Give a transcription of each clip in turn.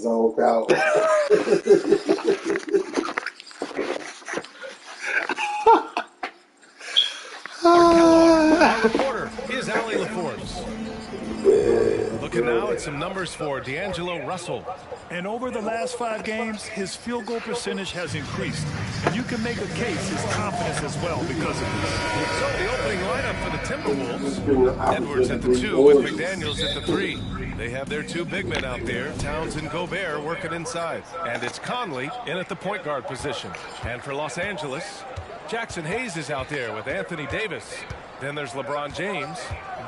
zoned out. Our reporter is Allie LaForce. Looking now at some numbers for D'Angelo Russell. And over the last 5 games, his field goal percentage has increased. And you can make a case his confidence as well because of this. So the opening lineup for the Timberwolves. Edwards at the 2 with McDaniels at the 3. They have their 2 big men out there, Towns and Gobert, working inside. And it's Conley in at the point guard position. And for Los Angeles, Jackson Hayes is out there with Anthony Davis. Then there's LeBron James.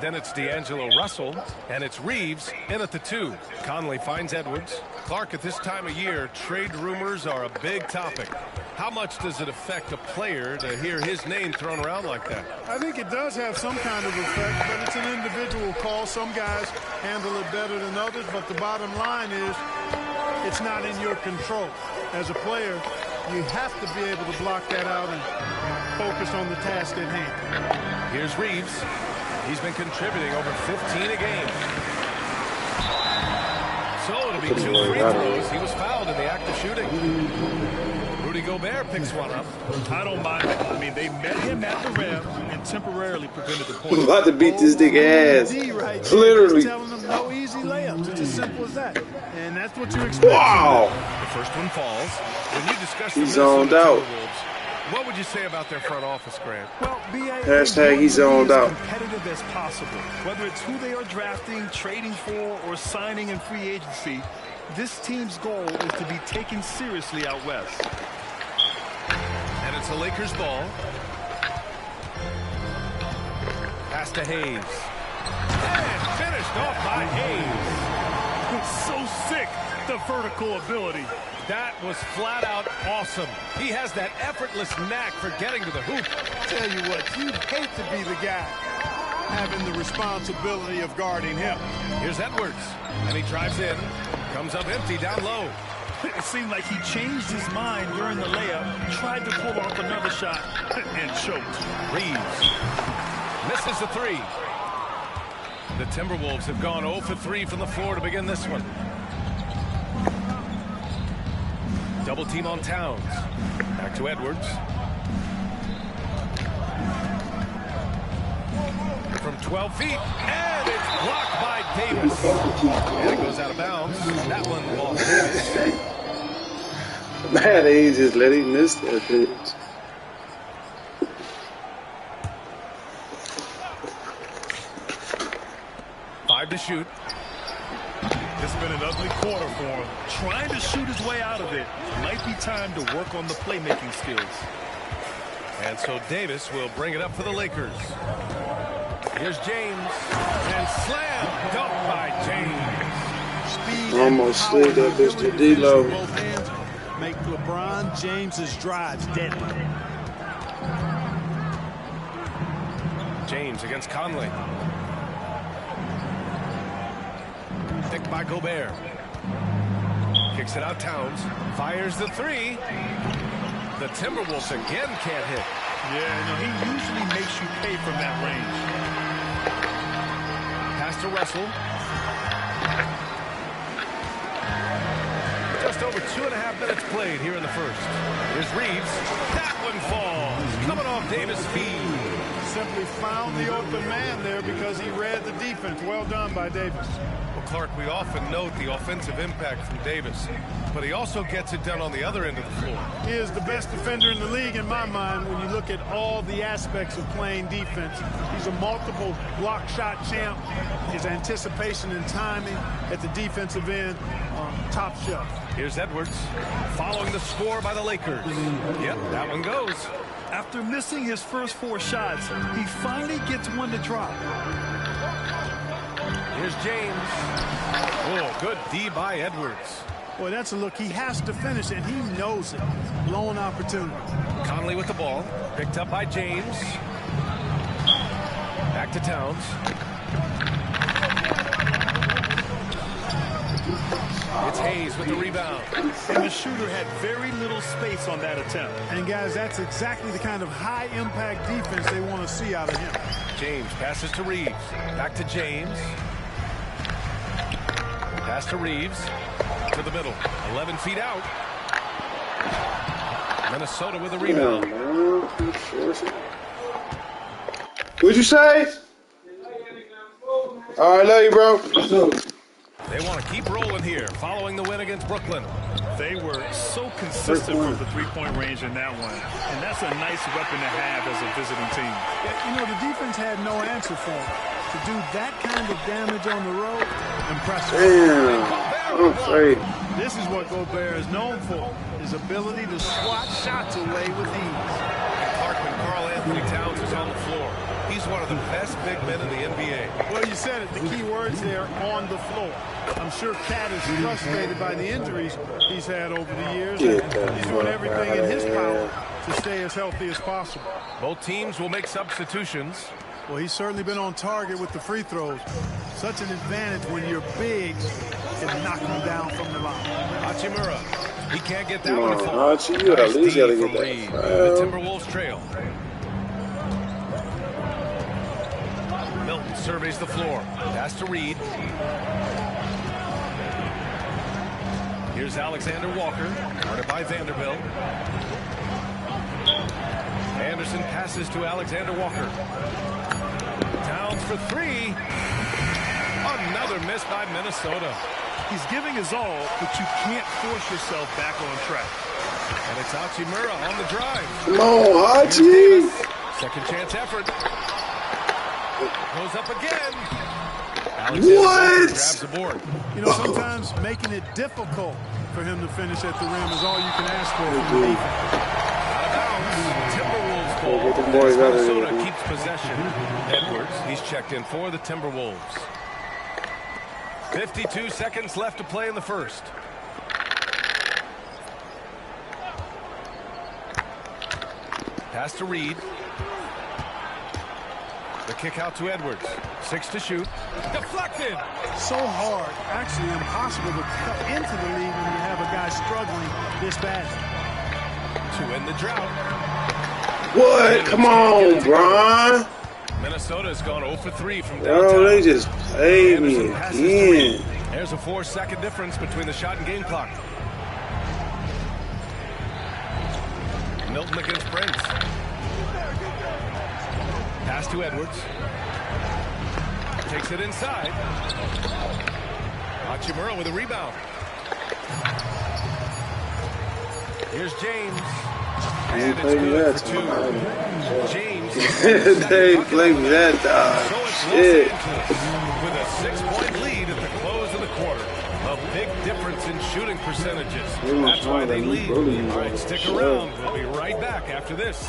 Then it's D'Angelo Russell. And it's Reeves in at the 2. Conley finds Edwards. Clark, at this time of year, trade rumors are a big topic. How much does it affect a player to hear his name thrown around like that? I think it does have some kind of effect, but it's an individual call. Some guys handle it better than others, but the bottom line is it's not in your control. As a player, you have to be able to block that out and focus on the task at hand. Here's Reeves. He's been contributing over 15 a game. So it'll be 2 free throws. He was fouled in the act of shooting. Rudy Gobert picks one up. I don't mind it. I mean, they met him at the rim and temporarily prevented the point. I'm about to beat this nigga ass. Right, Literally. telling them no easy layups. It's as simple as that. And that's what you expect. Wow. The first one falls. When you discuss the He's zoned out. Timberwolves, what would you say about their front office, Grant? Well, BA, Hashtag he's zoned out. as competitive as possible. Whether it's who they are drafting, trading for, or signing in free agency, this team's goal is to be taken seriously out west. And it's a Lakers ball. Pass to Hayes. And finished off by Hayes. So sick, the vertical ability. That was flat out awesome. He has that effortless knack for getting to the hoop. Tell you what, you'd hate to be the guy having the responsibility of guarding him. Here's Edwards. And he drives in. Comes up empty down low. It seemed like he changed his mind during the layup, tried to pull off another shot, and choked. Reeves misses the 3. The Timberwolves have gone 0 for 3 from the floor to begin this one. Double team on Towns. Back to Edwards. From 12 feet. And it's blocked by Davis. And it goes out of bounds. That one belongs to Davis. Man, he just let him miss that bitch. Five to shoot. It's been an ugly quarter for him. Trying to shoot his way out of it. Might be time to work on the playmaking skills. And so Davis will bring it up for the Lakers. Here's James. And slam dunk by James. Speed Almost slid that bitch to D-Lo. Make LeBron James's drives deadly. James against Conley. Picked by Gobert. Kicks it out Towns. Fires the 3. The Timberwolves again can't hit. Yeah, no, he usually makes you pay from that range. Pass to Russell. Just over 2.5 minutes played here in the first. Here's Reeves. That one falls. Coming off Davis' feed. Simply found the open man there because he read the defense. Well done by Davis. Well, Clark, we often note the offensive impact from Davis, but he also gets it done on the other end of the floor. He is the best defender in the league in my mind when you look at all the aspects of playing defense. He's a multiple block shot champ. His anticipation and timing at the defensive end, top shelf. Here's Edwards following the score by the Lakers. Yep, that one goes. After missing his first 4 shots, he finally gets one to drop. Here's James. Oh, good D by Edwards. Boy, that's a look. He has to finish, and he knows it. Lone opportunity. Conley with the ball. Picked up by James. Back to Towns. It's Hayes with the rebound. And the shooter had very little space on that attempt. And, guys, that's exactly the kind of high-impact defense they want to see out of him. James passes to Reeves. Back to James. Pass to Reeves. to the middle. 11 feet out. Minnesota with a rebound. What'd you say? All right, love you, bro. They want to keep rolling here following the win against Brooklyn. They were so consistent from the three-point range in that one. And that's a nice weapon to have as a visiting team. Yeah, you know, the defense had no answer for him. To do that kind of damage on the road, impressive. Damn. I'm afraid. This is what Gobert is known for, his ability to swat shots away with ease. Clark, when Karl Anthony Towns is on the floor, he's one of the best big men in the NBA. Well, you said it. The key words there, on the floor. I'm sure Cat is frustrated by the injuries he's had over the years. And he's doing everything in his power to stay as healthy as possible. Both teams will make substitutions. Well, he's certainly been on target with the free throws. Such an advantage when your bigs can knock them down from the line. Hachimura. He can't get that Come one on, to fall. Hachi, you at least gotta get Reed. that. The Timberwolves trail. Milton surveys the floor. Pass to Reed. Here's Alexander Walker, guarded by Vanderbilt. Anderson passes to Alexander Walker. Towns for three. Another miss by Minnesota. He's giving his all, but you can't force yourself back on track. And it's Hachimura on the drive. Come on, Hachi. Second chance effort. Goes up again. Alexander What? grabs the board. You know, sometimes making it difficult for him to finish at the rim is all you can ask for from the defense. Out of bounds. Timberwolves Get the ball. boys out of Minnesota here. keeps possession. Edwards, he's checked in for the Timberwolves. 52 seconds left to play in the first. Pass to Reed. The kick out to Edwards. 6 to shoot. Deflected. So hard, actually impossible to cut into the lead when you have a guy struggling this bad. To end the drought. What? Come on, Bron. Minnesota's gone 0 for 3 from downtown. Oh, they just played me Anderson passes to Reed. again. There's a 4-second difference between the shot and game clock. Milton against Prince. Pass to Edwards. Takes it inside. Hachimura with a rebound. Here's James. And it's good for two. James. They played me that time. So it's Los Shit. Angeles with a 6-point lead at the close of the quarter. A big difference in shooting percentages. That's why they lead. All right, stick around. We'll be right back after this.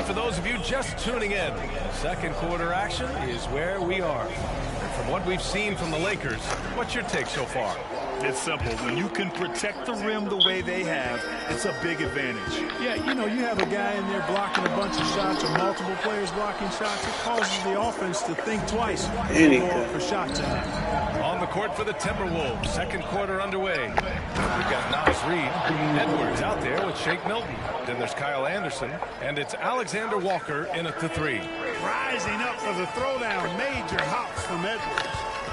For those of you just tuning in, second quarter action is where we are. And from what we've seen from the Lakers, what's your take so far? It's simple. When you can protect the rim the way they have, it's a big advantage. Yeah, you know, you have a guy in there blocking a bunch of shots or multiple players blocking shots. It causes the offense to think twice for shots in there. On the court for the Timberwolves, second quarter underway. We've got Nas Reed, Edwards out there with Shake Milton. Then there's Kyle Anderson, and it's Alexander Walker in at the three. Rising up for the throwdown, major hops from Edwards.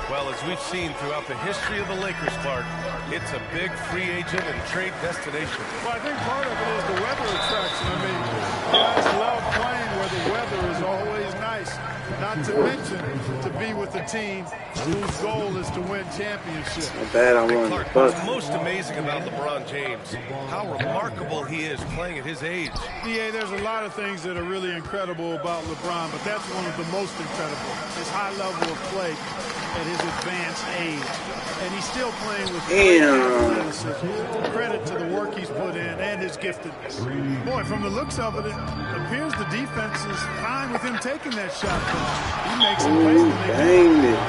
Well, as we've seen throughout the history of the Lakers, Clark, it's a big free agent and trade destination. Well, I think part of it is the weather attraction. I mean, guys love playing where the weather is always nice. Not to mention to be with a team whose goal is to win championships. Not bad, I won. Clark, what's most amazing about LeBron James, how remarkable he is playing at his age. Yeah, there's a lot of things that are really incredible about LeBron, but that's one of the most incredible. His high level of play at his advanced age. And he's still playing with great athleticism. Credit to the work he's put in and his giftedness. Boy, from the looks of it, it appears the defense is fine with him taking that shot. He makes some plays to make it.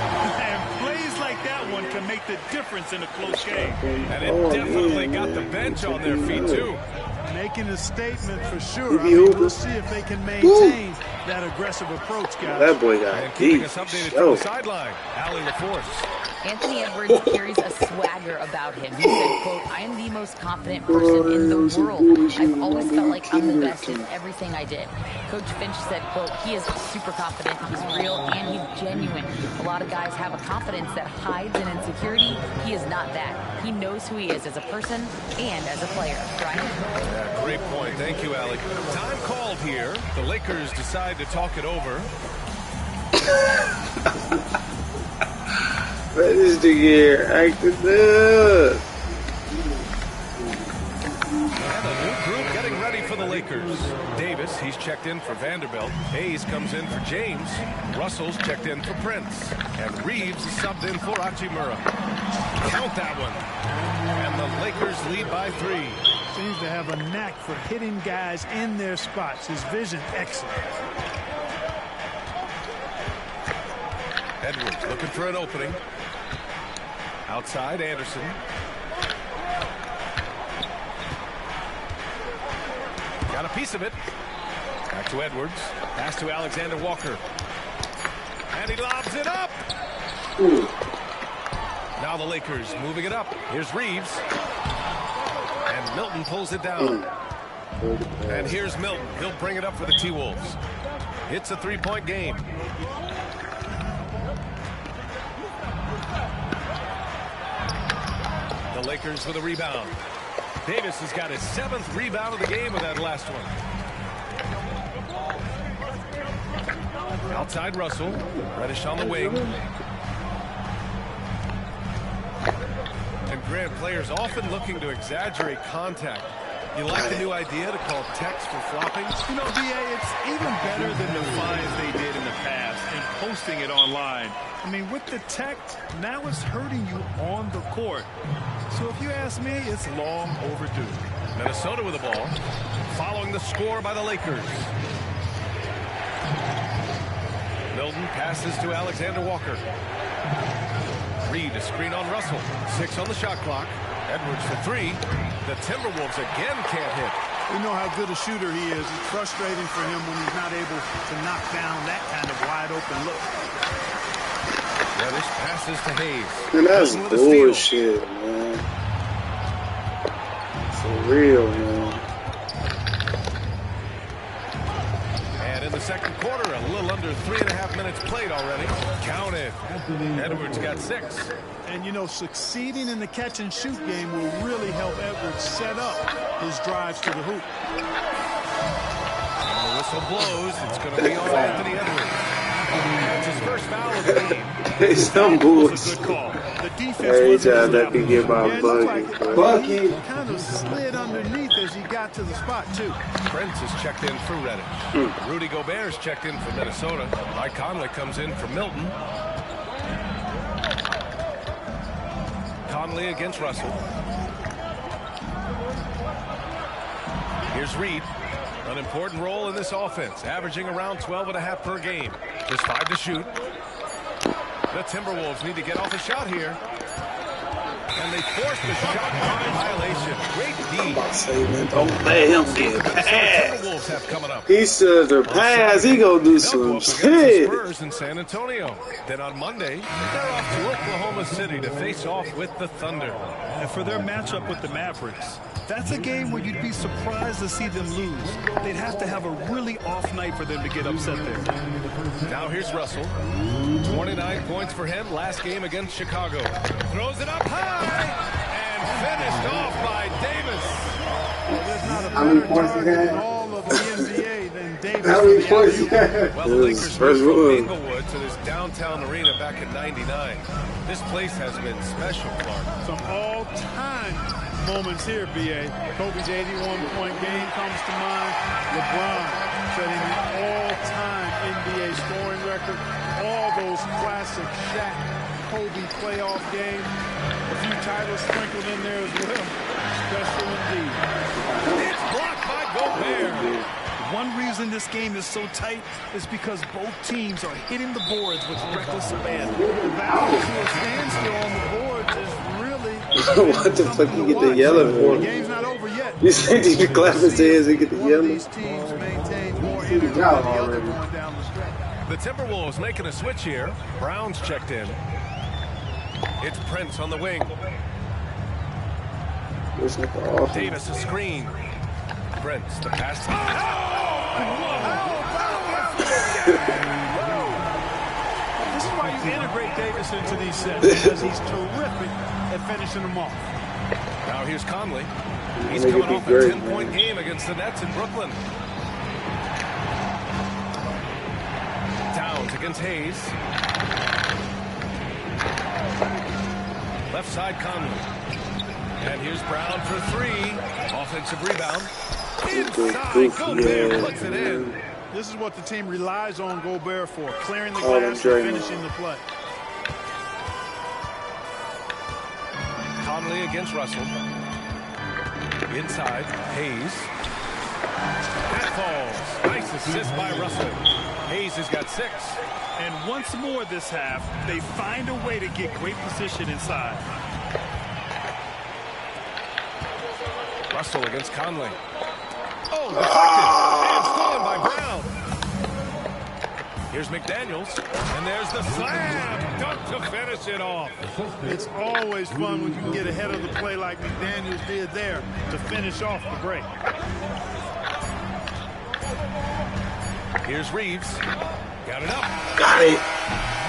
And plays like that one can make the difference in a close game. And it definitely got the bench on their feet, too. Making a statement for sure. I mean, we'll see if they can maintain that aggressive approach, guys. That boy got And keeping deep. us updated from the sideline, Allie LaForce. Anthony Edwards carries a swagger about him. He said, quote, "I am the most confident person in the world. I've always felt like I'm the best in everything I did." Coach Finch said, quote, "He is super confident, he's real, and he's genuine. A lot of guys have a confidence that hides in insecurity. He is not that. He knows who he is as a person and as a player." Brian? Yeah, great point. Thank you, Allie. Time called here. The Lakers decide to talk it over. Let this nigga here acting up. And a new group getting ready for the Lakers. Davis, he's checked in for Vanderbilt. Hayes comes in for James. Russell's checked in for Prince. And Reeves is subbed in for Hachimura. Count that one. And the Lakers lead by 3. Seems to have a knack for hitting guys in their spots. His vision excellent. Edwards looking for an opening. Outside, Anderson. Got a piece of it. Back to Edwards. Pass to Alexander Walker. And he lobs it up. Now the Lakers moving it up. Here's Reeves. And Milton pulls it down. And here's Milton. He'll bring it up for the T-Wolves. It's a 3-point game. The Lakers with a rebound. Davis has got his 7th rebound of the game with that last one. Outside Russell. Reddish on the wing. And Grant, players often looking to exaggerate contact. You like the new idea to call text for flopping? You know, D.A., it's even better than the fines they did in the past and posting it online. I mean, with the text, now it's hurting you on the court. So if you ask me, it's long overdue. Minnesota with the ball. Following the score by the Lakers. Milton passes to Alexander Walker. Reed a screen on Russell. 6 on the shot clock. Edwards for 3. The Timberwolves again can't hit. We know how good a shooter he is. It's frustrating for him when he's not able to knock down that kind of wide open look. Reddish passes to Hayes. Man, that's Milton with a steal. bullshit, man. For real, man. And in the second quarter, a little under 3.5 minutes played already. Count it. Edwards got 6. And, you know, succeeding in the catch-and-shoot game will really help Edwards set up his drives to the hoop. And the whistle blows. It's going to be on Anthony Edwards. It's his first foul of the game. It's some That was a bullshit. good call. The defense Every wasn't time as that can get my Yeah, it looked bucket, like bro. he kind of slid underneath as he got to the spot, too. Prince is checked in for Reddish. Rudy Gobert is checked in for Minnesota. Mike Conley comes in for Milton. Conley against Russell. Here's Reed. An important role in this offense, averaging around 12.5 per game. Just 5 to shoot. The Timberwolves need to get off a shot here. And they force the shot clock violation. Great D. Say, man, don't let him get The past. Timberwolves have coming up. He said the pass, he gonna do They'll go some up against the shit. Spurs in San Antonio. Then on Monday, they're off to Oklahoma City to face off with the Thunder. And for their matchup with the Mavericks, that's a game where you'd be surprised to see them lose. They'd have to have a really off night for them to get upset there. Now here's Russell. 29 points for him last game against Chicago. Throws it up high and finished off by Davis. Well, there's not a How many better points he target had? in all of the NBA than Davis. How for many the points he alley-oop. had? Well, the Yes, Lakers first moved from one. Inglewood to this downtown arena back in '99. This place has been special, Clark. Some all-time moments here, B.A. Kobe's 81-point game comes to mind. LeBron setting the all-time NBA scoring record. All those classic Shaq, Kobe playoff games. A few titles sprinkled in there as well. Special indeed. It's blocked by Gobert. One reason this game is so tight is because both teams are hitting the boards with reckless abandon. The battle to a standstill on the boards is really What the fuck you get the watch. yelling for? The game's not over yet. You said you can clap his hands and get the One of yelling? these teams maintain more advantage of the other going down the stretch. The Timberwolves making a switch here. Brown's checked in. It's Prince on the wing. Davis a screen. Prince the pass. This is why you integrate Davis into these sets, because he's terrific at finishing them off. Now here's Conley. He's coming off a 10-point game against the Nets in Brooklyn. Towns against Hayes. Left side Conley. And here's Brown for three. Offensive rebound. Inside, Gobert puts it in. This is what the team relies on Gobert for, clearing the glass and finishing the play. Conley against Russell. Inside, Hayes. That falls. Nice assist by Russell. Hayes has got 6. And once more this half, they find a way to get great position inside. Russell against Conley. Oh, deflected. And stolen by Brown. Here's McDaniels. And there's the slam. Dunk to finish it off. It's always fun when you can get ahead of the play like McDaniels did there to finish off the break. Here's Reeves. Got it up. Got it.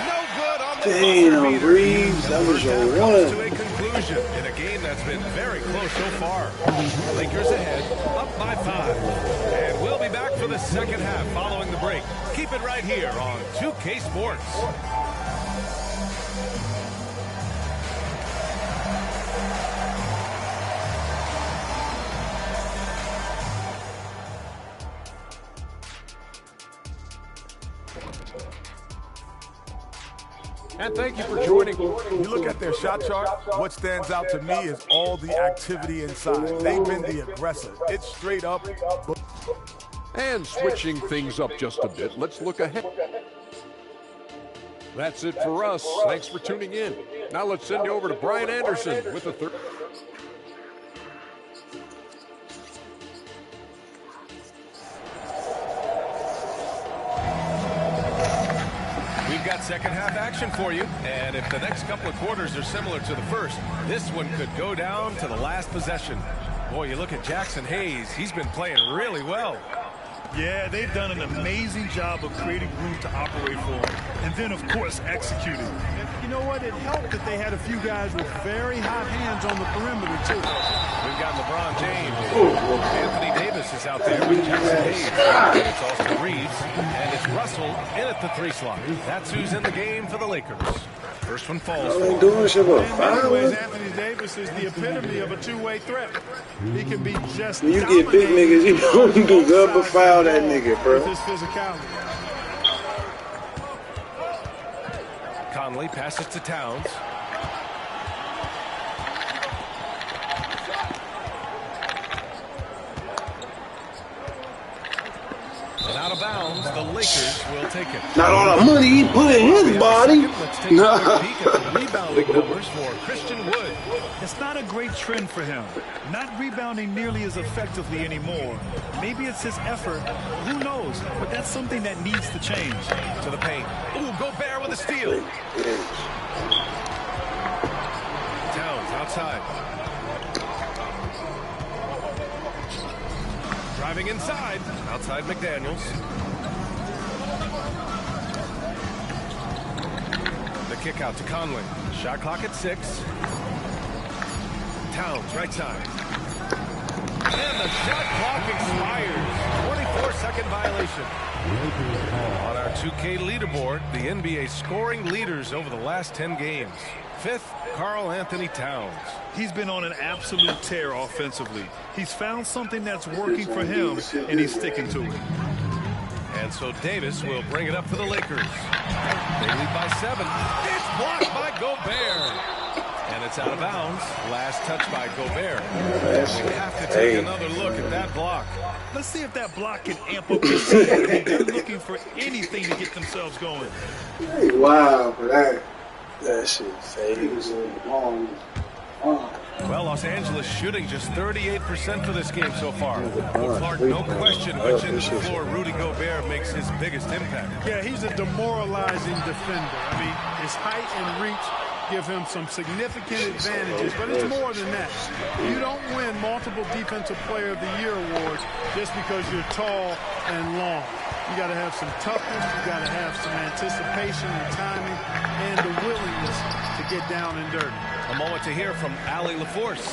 No good on the Damn, Reeves. That was your one. To a conclusion in a game that's been very close so far. Lakers ahead, up by 5. And we'll be back for the second half following the break. Keep it right here on 2K Sports. And thank you for joining. You look at their shot chart, what stands out to me is all the activity inside. They've been the aggressor. It's straight up. And switching things up just a bit, let's look ahead. That's it for us. Thanks for tuning in. Now let's send you over to Brian Anderson with the third. We've got second half action for you, and if the next couple of quarters are similar to the first, this one could go down to the last possession. Boy, you look at Jackson Hayes, he's been playing really well. Yeah, they've done an amazing job of creating room to operate for him. And then, of course, executing. You know what? It helped that they had a few guys with very hot hands on the perimeter, too. We've got LeBron James. Anthony Davis is out there with Jackson Hayes. And it's Austin Reeves. And it's Russell in at the 3 slot. That's who's in the game for the Lakers. First one falls. What are they doing? Shit, what, In many ways, Anthony Davis is the epitome of a two-way threat. He can be just when you get big niggas, you know you do good but foul that nigga, bro. with his physicality. Conley passes to Towns. And out of bounds, the Lakers will take it. Not all the money he put in his body. Let's take a quick peek at the rebounding numbers for Christian Wood. It's not a great trend for him. Not rebounding nearly as effectively anymore. Maybe it's his effort. Who knows? But that's something that needs to change. To the paint. Ooh, Gobert with a steal. Towns outside. Driving inside. Outside McDaniels. The kick out to Conley. Shot clock at 6. Towns, right side. And the shot clock expires. 24-second violation. On our 2K leaderboard, the NBA scoring leaders over the last 10 games. 5th, Karl Anthony Towns. He's been on an absolute tear offensively. He's found something that's working for him, and he's sticking to it. And so Davis will bring it up for the Lakers. They lead by 7. It's blocked by Gobert. And it's out of bounds. Last touch by Gobert. We have to take another look at that block. Let's see if that block can amp up his team. They're looking for anything to get themselves going. Wow, for that shit fades. Well, Los Angeles shooting just 38% for this game so far. Well, Clark, no question which end of the floor Rudy Gobert makes his biggest impact. Yeah, he's a demoralizing defender. I mean, his height and reach give him some significant advantages, but it's more than that. You don't win multiple Defensive Player of the Year awards just because you're tall and long. You got to have some toughness, you got to have some anticipation and timing, and the willingness to get down and dirty. A moment to hear from Allie LaForce.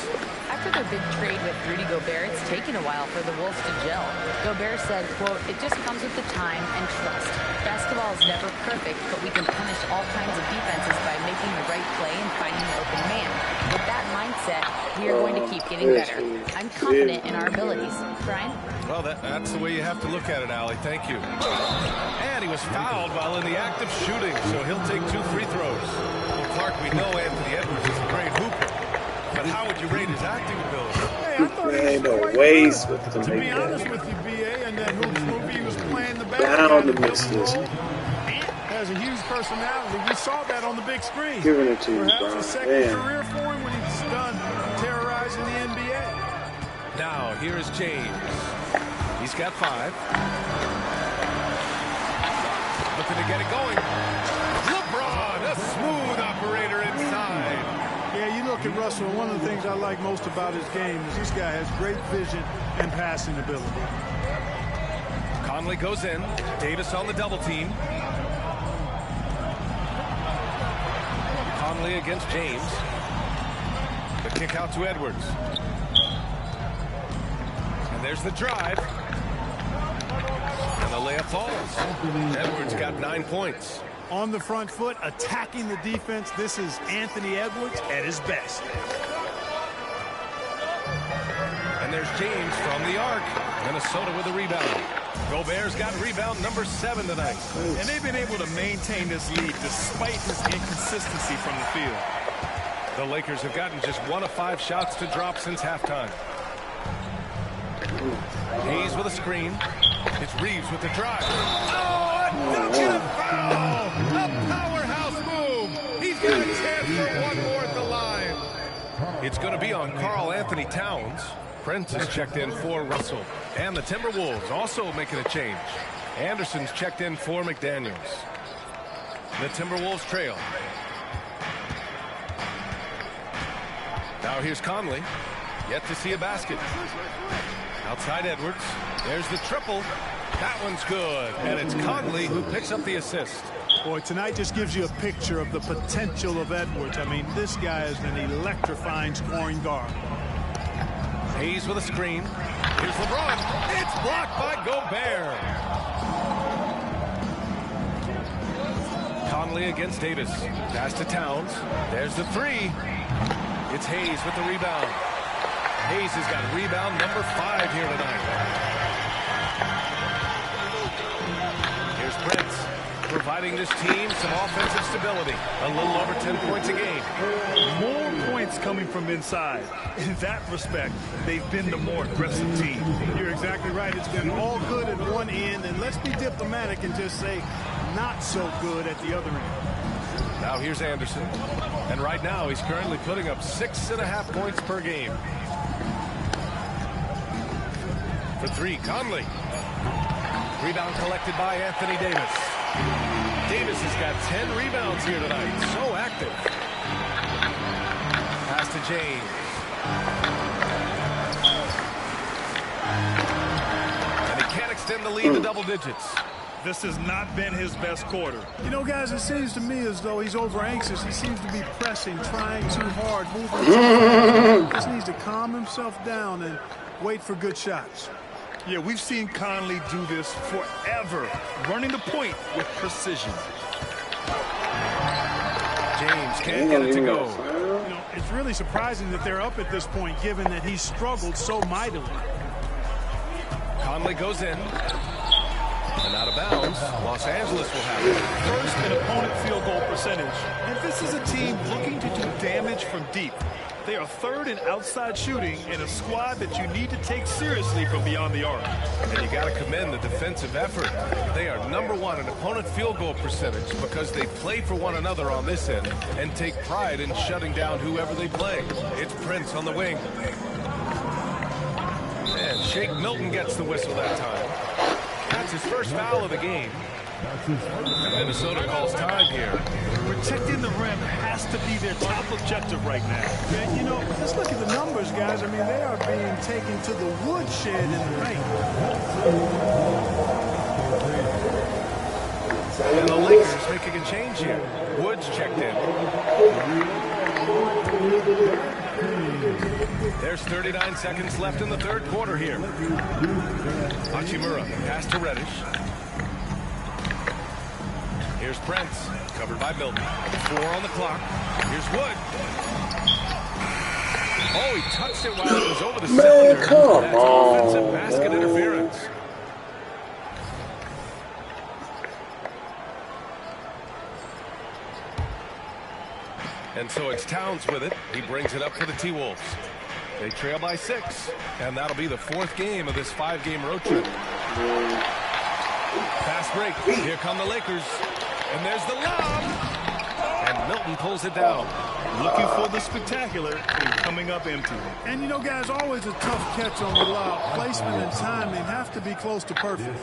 After their big trade with Rudy Gobert, it's taken a while for the Wolves to gel. Gobert said, quote, "It just comes with the time and trust. Basketball is never perfect, but we can punish all kinds of defenses by making the right play and finding an open man. With that mindset, we are going to keep getting better. I'm confident in our abilities." Brian? Well, that's the way you have to look at it, Allie. Thank you. And he was fouled while in the act of shooting, so he'll take 2 free throws. Well, Clark, we know Anthony Edwards is a great hooper, but how would you rate his acting ability? Hey, I thought he was quite good. To be honest with you, B.A., and that Hoops movie, he was playing the Down the back. misses. Has a huge personality. We saw that on the big screen. Giving it to you, Perhaps Brian. a second career for him when he's done terrorizing the NBA. Now, here is James. He's got 5. Looking to get it going. LeBron, a smooth operator inside. Yeah, you look at Russell, one of the things I like most about his game is this guy has great vision and passing ability. Conley goes in. Davis on the double team. Conley against James. The kick out to Edwards. And there's the drive. And the layup falls. Edwards got 9 points. On the front foot, attacking the defense. This is Anthony Edwards at his best. And there's James from the arc. Minnesota with a rebound. Gobert's got rebound number 7 tonight. And they've been able to maintain this lead despite his inconsistency from the field. The Lakers have gotten just 1 of 5 shots to drop since halftime. Hayes with a screen. It's Reeves with the drive. Oh, a dunk and a foul! A powerhouse move! He's got a chance for 1 more at the line. It's going to be on Karl Anthony Towns. Prince is checked in for Russell. And the Timberwolves also making a change. Anderson's checked in for McDaniels. The Timberwolves trail. Now here's Conley. Yet to see a basket. Outside Edwards. There's the triple. That one's good. And it's Conley who picks up the assist. Boy, tonight just gives you a picture of the potential of Edwards. I mean, this guy is an electrifying scoring guard. Hayes with a screen. Here's LeBron. It's blocked by Gobert. Conley against Davis. Pass to Towns. There's the 3. It's Hayes with the rebound. Hayes has got rebound number 5 here tonight. Here's Prince, providing this team some offensive stability. A little over 10 points a game. More points coming from inside. In that respect, they've been the more aggressive team. You're exactly right. It's been all good at one end, and let's be diplomatic and just say not so good at the other end. Now here's Anderson. And right now he's currently putting up 6.5 points per game. For 3, Conley. Rebound collected by Anthony Davis. Davis has got 10 rebounds here tonight. So active. Pass to James. And he can't extend the lead to double digits. This has not been his best quarter. You know, guys, it seems to me as though he's over anxious. He seems to be pressing, trying too hard, moving too fast. He just needs to calm himself down and wait for good shots. Yeah, we've seen Conley do this forever, running the point with precision. James can't get it to go. You know, it's really surprising that they're up at this point, given that he struggled so mightily. Conley goes in. And out of bounds, Los Angeles will have it. First in opponent field goal percentage. And this is a team looking to do damage from deep. They are third in outside shooting in a squad that you need to take seriously from beyond the arc. And you got to commend the defensive effort. They are #1 in opponent field goal percentage because they play for one another on this end and take pride in shutting down whoever they play. It's Prince on the wing. And Shake Milton gets the whistle that time. That's his first foul of the game. And Minnesota calls time here. Protecting the rim has to be their top objective right now. Yeah, you know, let's look at the numbers, guys. I mean, they are being taken to the woodshed in the paint. And the Lakers making a change here. Woods checked in. There's 39 seconds left in the third quarter here. Hachimura, pass to Reddish. Here's Prince, covered by Milton. 4 on the clock. Here's Wood. Oh, he touched it while it was over the cylinder. Man, come That's on. offensive basket interference. And so it's Towns with it. He brings it up for the T-Wolves. They trail by 6, and that'll be the 4th game of this 5-game road trip. Fast break. Here come the Lakers. And there's the lob. And Milton pulls it down. Looking for the spectacular and coming up empty. And, you know, guys, always a tough catch on the lob. Placement and timing have to be close to perfect.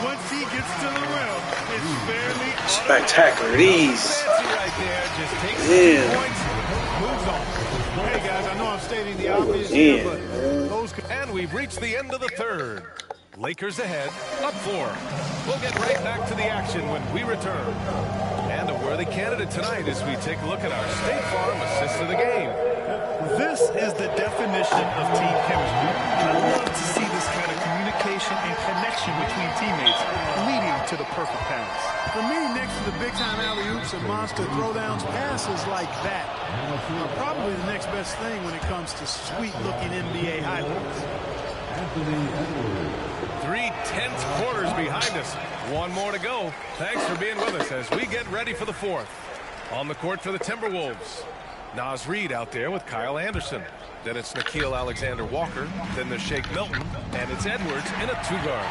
Once he gets to the rim, it's fairly Spectacular. These. Fancy right there. Just takes Yeah. 2 points. Moves on. Hey, guys, I know I'm stating the obvious here, but those... And we've reached the end of the third. Lakers ahead, up 4. We'll get right back to the action when we return. And a worthy candidate tonight as we take a look at our State Farm assist of the game. This is the definition of team chemistry. I love to see this kind of communication and connection between teammates leading to the perfect pass. For me, next to the big-time alley-oops and monster throwdowns, passes like that are probably the next best thing when it comes to sweet-looking NBA highlights. 3 tense quarters behind us. 1 more to go. Thanks for being with us as we get ready for the 4th. On the court for the Timberwolves, Naz Reid out there with Kyle Anderson. Then it's Nickeil Alexander-Walker. Then there's Shake Milton. And it's Edwards in a 2-guard.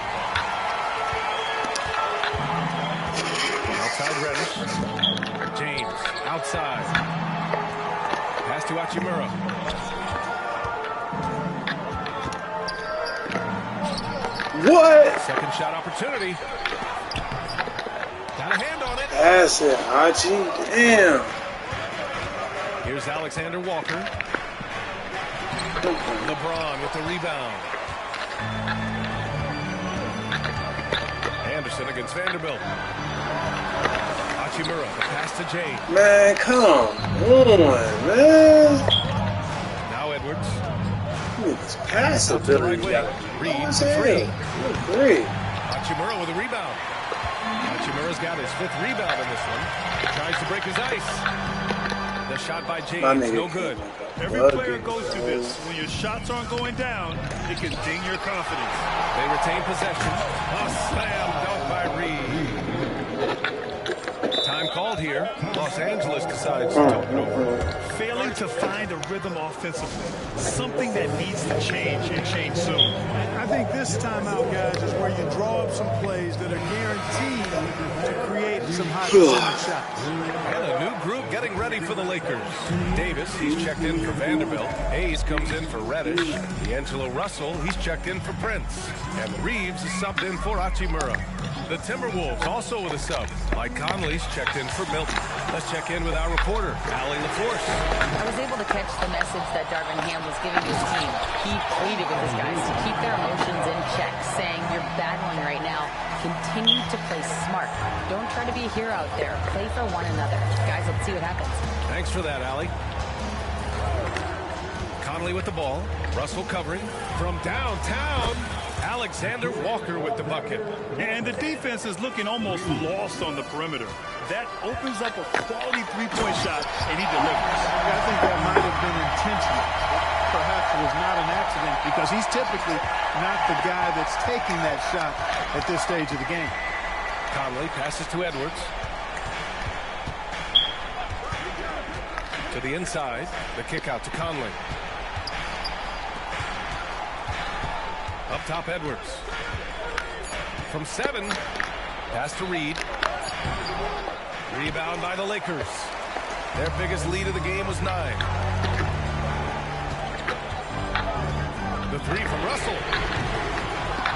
Outside Reddish. James outside. Pass to Hachimura. What? Second shot opportunity. Got a hand on it. That's it, Hachi. Damn. Here's Alexander Walker. LeBron with the rebound. Anderson against Vanderbilt. Hachimura, the pass to James. Man, come on, man. Now Edwards. It's pass Up to the right ability. wing. Reed What's for that? 3. 3. Hachimura with a rebound. Hachimura's got his 5th rebound in this one. Tries to break his ice. The shot by James, no good. Every player goes through this. When your shots aren't going down, it can ding your confidence. They retain possession. A slam dunk by Reed. Time called here. Los Angeles decides to talk it over. Failing to find a rhythm offensively. Something that needs to change and change soon. I think this timeout, guys, is where you draw up some plays that are guaranteed to create some high-percentage shots. And a new group getting ready for the Lakers. Davis, he's checked in for Vanderbilt. Hayes comes in for Reddish. D'Angelo Russell, he's checked in for Prince. And Reeves is subbed in for Hachimura. The Timberwolves also with a sub. Mike Conley's checked in for Milton. Let's check in with our reporter, Allie LaForce. I was able to catch the message that Darvin Ham was giving his team. He pleaded with his guys to keep their emotions in check, saying, you're battling right now. Continue to play smart. Don't try to be a hero out there. Play for one another. Guys, let's see what happens. Thanks for that, Allie. Conley with the ball. Russell covering. From downtown, Alexander Walker with the bucket. And the defense is looking almost lost on the perimeter. That opens up a quality three-point shot, and he delivers. I think that might have been intentional. Perhaps it was not an accident because he's typically not the guy that's taking that shot at this stage of the game. Conley passes to Edwards. To To the inside, the kick out to Conley. Up top, Edwards. From 7, pass to Reed. Rebound by the Lakers. Their biggest lead of the game was 9. The 3 from Russell.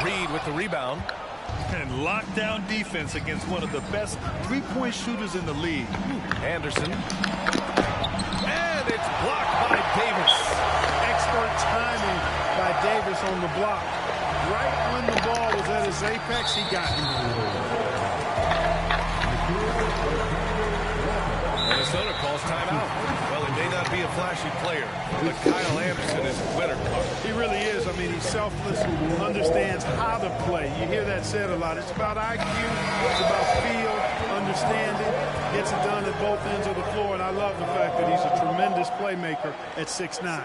Reed with the rebound. And lockdown defense against one of the best three-point shooters in the league. Anderson. And it's blocked by Davis. Expert timing by Davis on the block. Right when the ball was at its apex, he got him. Minnesota calls timeout. Well, he may not be a flashy player, but Kyle Anderson is a winner. He really is. I mean, he's selfless, understands how to play. You hear that said a lot. It's about IQ, it's about feel, understanding, gets it done at both ends of the floor, and I love the fact that he's a tremendous playmaker at 6'9".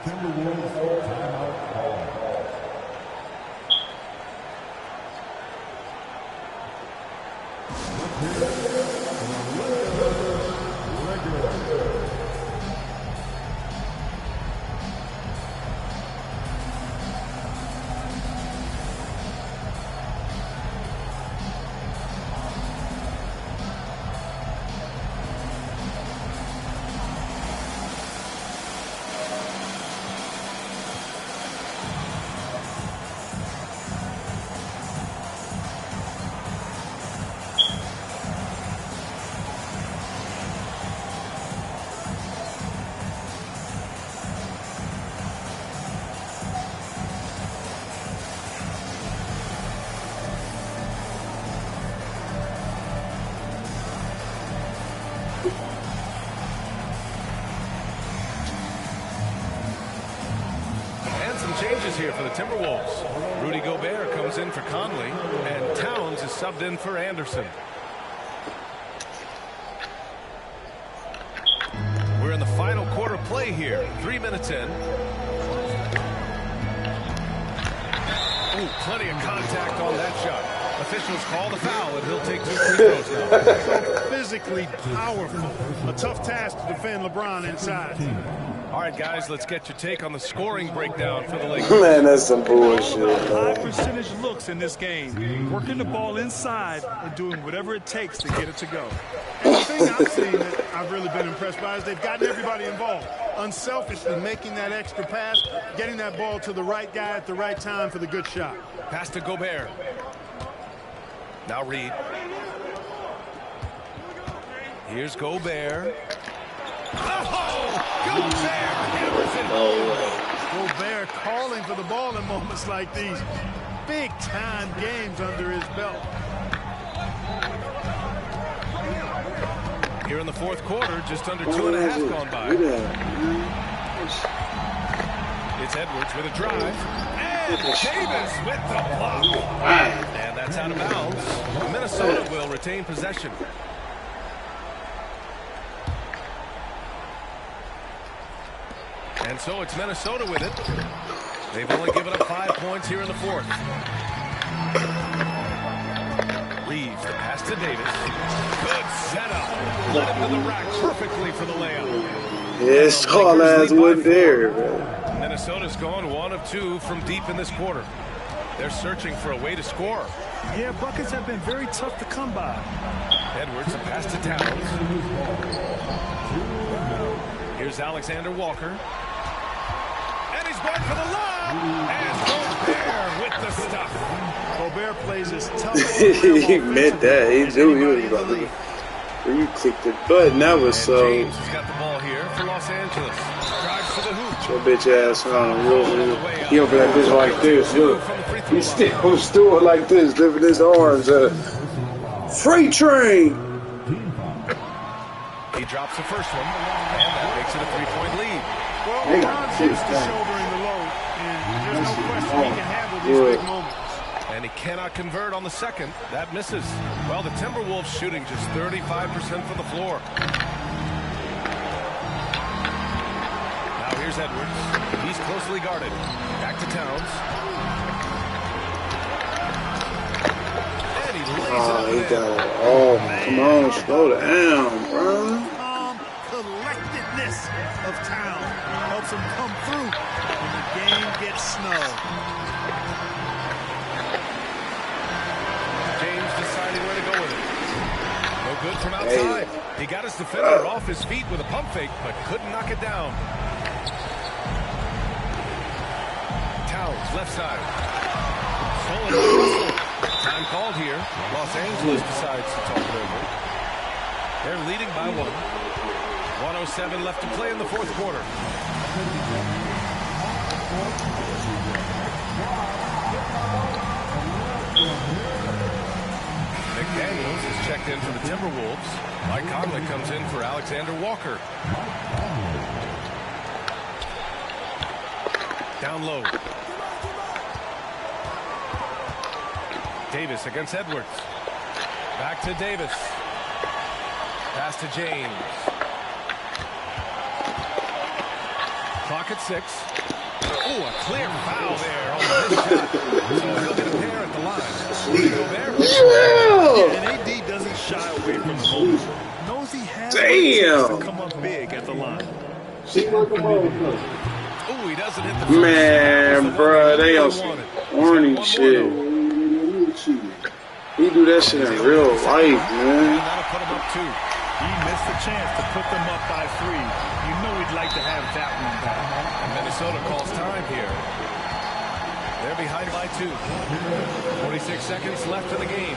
Changes here for the Timberwolves. Rudy Gobert comes in for Conley, and Towns is subbed in for Anderson. We're in the final quarter play here. 3 minutes in. Ooh, plenty of contact on that shot. Officials call the foul, and he'll take 2 free throws now. So physically powerful. A tough task to defend LeBron inside. All right, guys, let's get your take on the scoring breakdown for the Lakers. Man, that's some bullshit. High percentage looks in this game. Working the ball inside and doing whatever it takes to get it to go. And the thing I've seen that I've really been impressed by is they've gotten everybody involved. Unselfishly making that extra pass, getting that ball to the right guy at the right time for the good shot. Pass to Gobert. Now Reed. Here's Gobert. Gobert calling for the ball in moments like these. Big-time games under his belt. Here in the fourth quarter, just under 2.5 gone by. It's Edwards with a drive. And Davis with the block. And that's out of bounds. Minnesota will retain possession. And so it's Minnesota with it. They've only given up 5 points here in the fourth. Reeves, the pass to Davis. Good setup. Led him to the rack perfectly for the layup. Yes, all ass wasn't there, man. Minnesota's gone 1 of 2 from deep in this quarter. They're searching for a way to score. Yeah, buckets have been very tough to come by. Edwards, a pass to Towns. Here's Alexander Walker. Going for the lob, and Gobert with the stuff. Gobert plays his tough. He meant that. He knew he was about to. You clicked the button. That was so. James has got the ball here for Los Angeles. Drives to the hoop. Your bitch ass on. He over that bitch like this. Look, he still stood like this, lifting his arms. Freight train. He drops the first one, and that makes it a 3-point lead. Well, LeBron's used to shouldering the load, and there's no question he can handle these big moments. And he cannot convert on the second. That misses. Well, the Timberwolves shooting just 35% from the floor. Now here's Edwards. He's closely guarded. Back to Towns. And he lays it up he and got in. it. Oh, come on, slow down, bro. Collectedness of Town helps him come through when the game gets snow. James deciding where to go with it. No good from outside. He got his defender off his feet with a pump fake, but couldn't knock it down. Towns, left side. Stolen by Russell. Time called here. Los Angeles decides to talk it over. They're leading by 1. 1:07 left to play in the fourth quarter. McDaniels is checked in for the Timberwolves. Mike Conley comes in for Alexander Walker. Down low. Davis against Edwards. Back to Davis. Pass to James. Clock at 6. Oh, a clear foul there on the shot. So he'll get a pair at the line. Yeah, and AD doesn't shy away from the moment. Knows he has a chance to come up big at the line. Oh, he doesn't hit the Man, bro, they on some horny shit. He do that shit in real life, man. That'll put him up 2. He missed the chance to put them up by 3. You know he'd like to have that one back. And Minnesota calls time here. They're behind by 2. 46 seconds left in the game.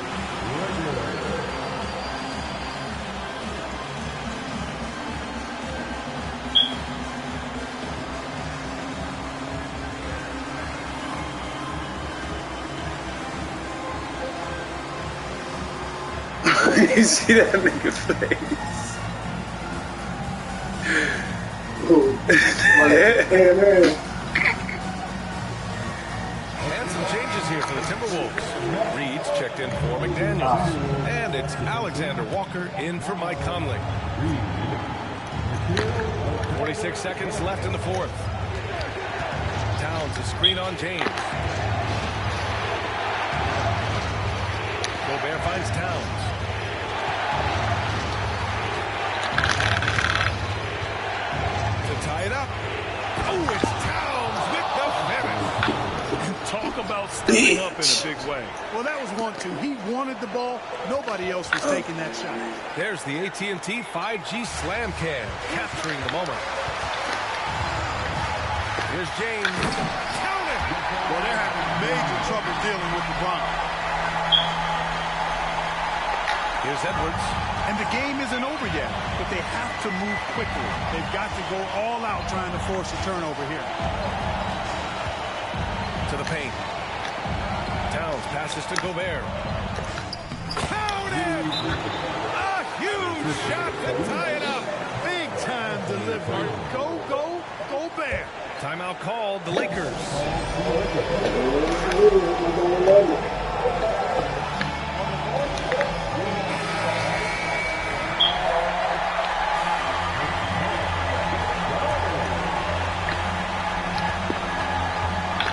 You see that nigga face? And some changes here for the Timberwolves. Reed's checked in for McDaniels. And it's Alexander Walker in for Mike Conley. 46 seconds left in the fourth. Towns a screen on James. Gobert finds Towns. To tie it up. Oh, it's Towns with the finish. Talk about stepping up in a big way. Well, that was 1-2. He wanted the ball. Nobody else was taking that shot. There's the AT&T 5G Slam Cam, capturing the moment. Here's James. Count it! Well, they're having major trouble dealing with LeBron. Here's Edwards. And the game isn't over yet, but they have to move quickly. They've got to go all out trying to force a turnover here. To the paint. Towns passes to Gobert. Count it! A huge shot to tie it up. Big time delivery. Go, Gobert. Timeout called, the Lakers.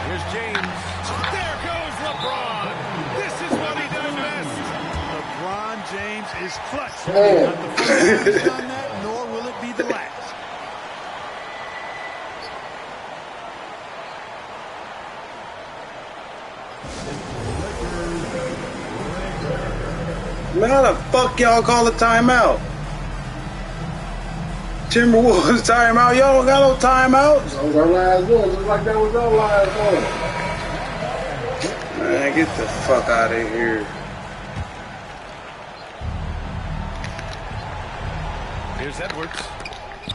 Here's James. There goes LeBron. This is what he does best. LeBron James is clutch. Not the first time he's done that, nor will it be the last. Man, how the fuck y'all call a timeout? Timberwolves timeout. Y'all don't got no timeouts. That was our last one, just like that was our last one. Man, get the fuck out of here. Here's Edwards.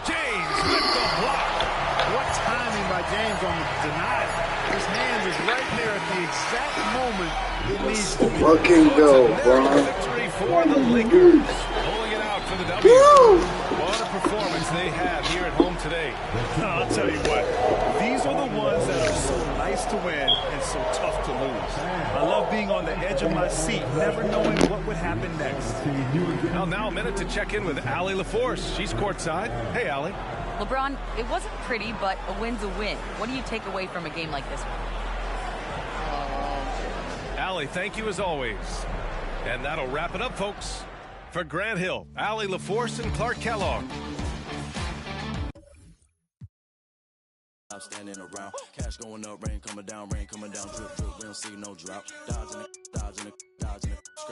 James with the block. What timing by James on the denial. His hand is right there at the exact moment it needs to be. Fucking go, bro. Victory for the Lakers. Pulling it out for the W. What a performance they had here at home today. I'll tell you what, these are the ones that are so nice to win and so tough to lose. I love being on the edge of my seat, never knowing what would happen next. Well, now a minute to check in with Allie LaForce. She's courtside. Hey, Allie. LeBron, it wasn't pretty, but a win's a win. What do you take away from a game like this one? Allie, thank you as always. And that'll wrap it up, folks. For Grant Hill, Allie LaForce, and Clark Kellogg. Standing around, cash going up, rain coming down, drip, drip, we don't see no drought. Dodging it,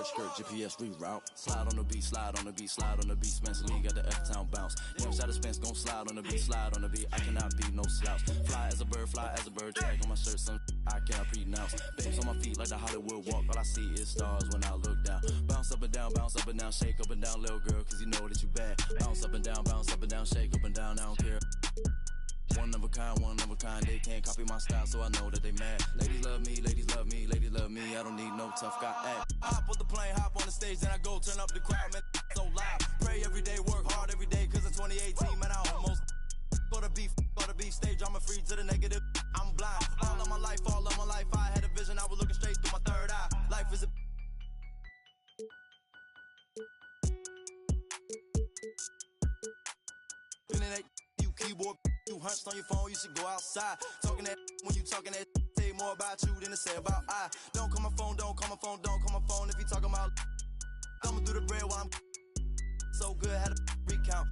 skirt, GPS reroute. Slide on the beat, Spence Lee got the F-Town bounce. Young shot of Spence gon' slide on the beat, I cannot be no slouch. Fly as a bird, tag on my shirt, some I cannot pronounce. Babes on my feet like the Hollywood walk, all I see is stars when I look down. Bounce up and down, shake up and down, little girl, cause you know that you bad. Bounce up and down, shake up and down, I don't care. One of a kind, they can't copy my style, so I know that they mad. Ladies love me, I don't need no tough guy act. Hop on the plane, hop on the stage, then I go turn up the crowd, man, so loud. Pray every day, work hard every day, cause in 2018, man, I almost go to beef stage, I'm a free to the negative, I'm blind. All of my life, I had a vision, I was looking straight through my third eye. Life is a you keyboard, you hunched on your phone, you should go outside. Talking that when you talking that say more about you than to say about I. Don't call my phone if you talking about thumbing through the bread while I'm so good, had a recount.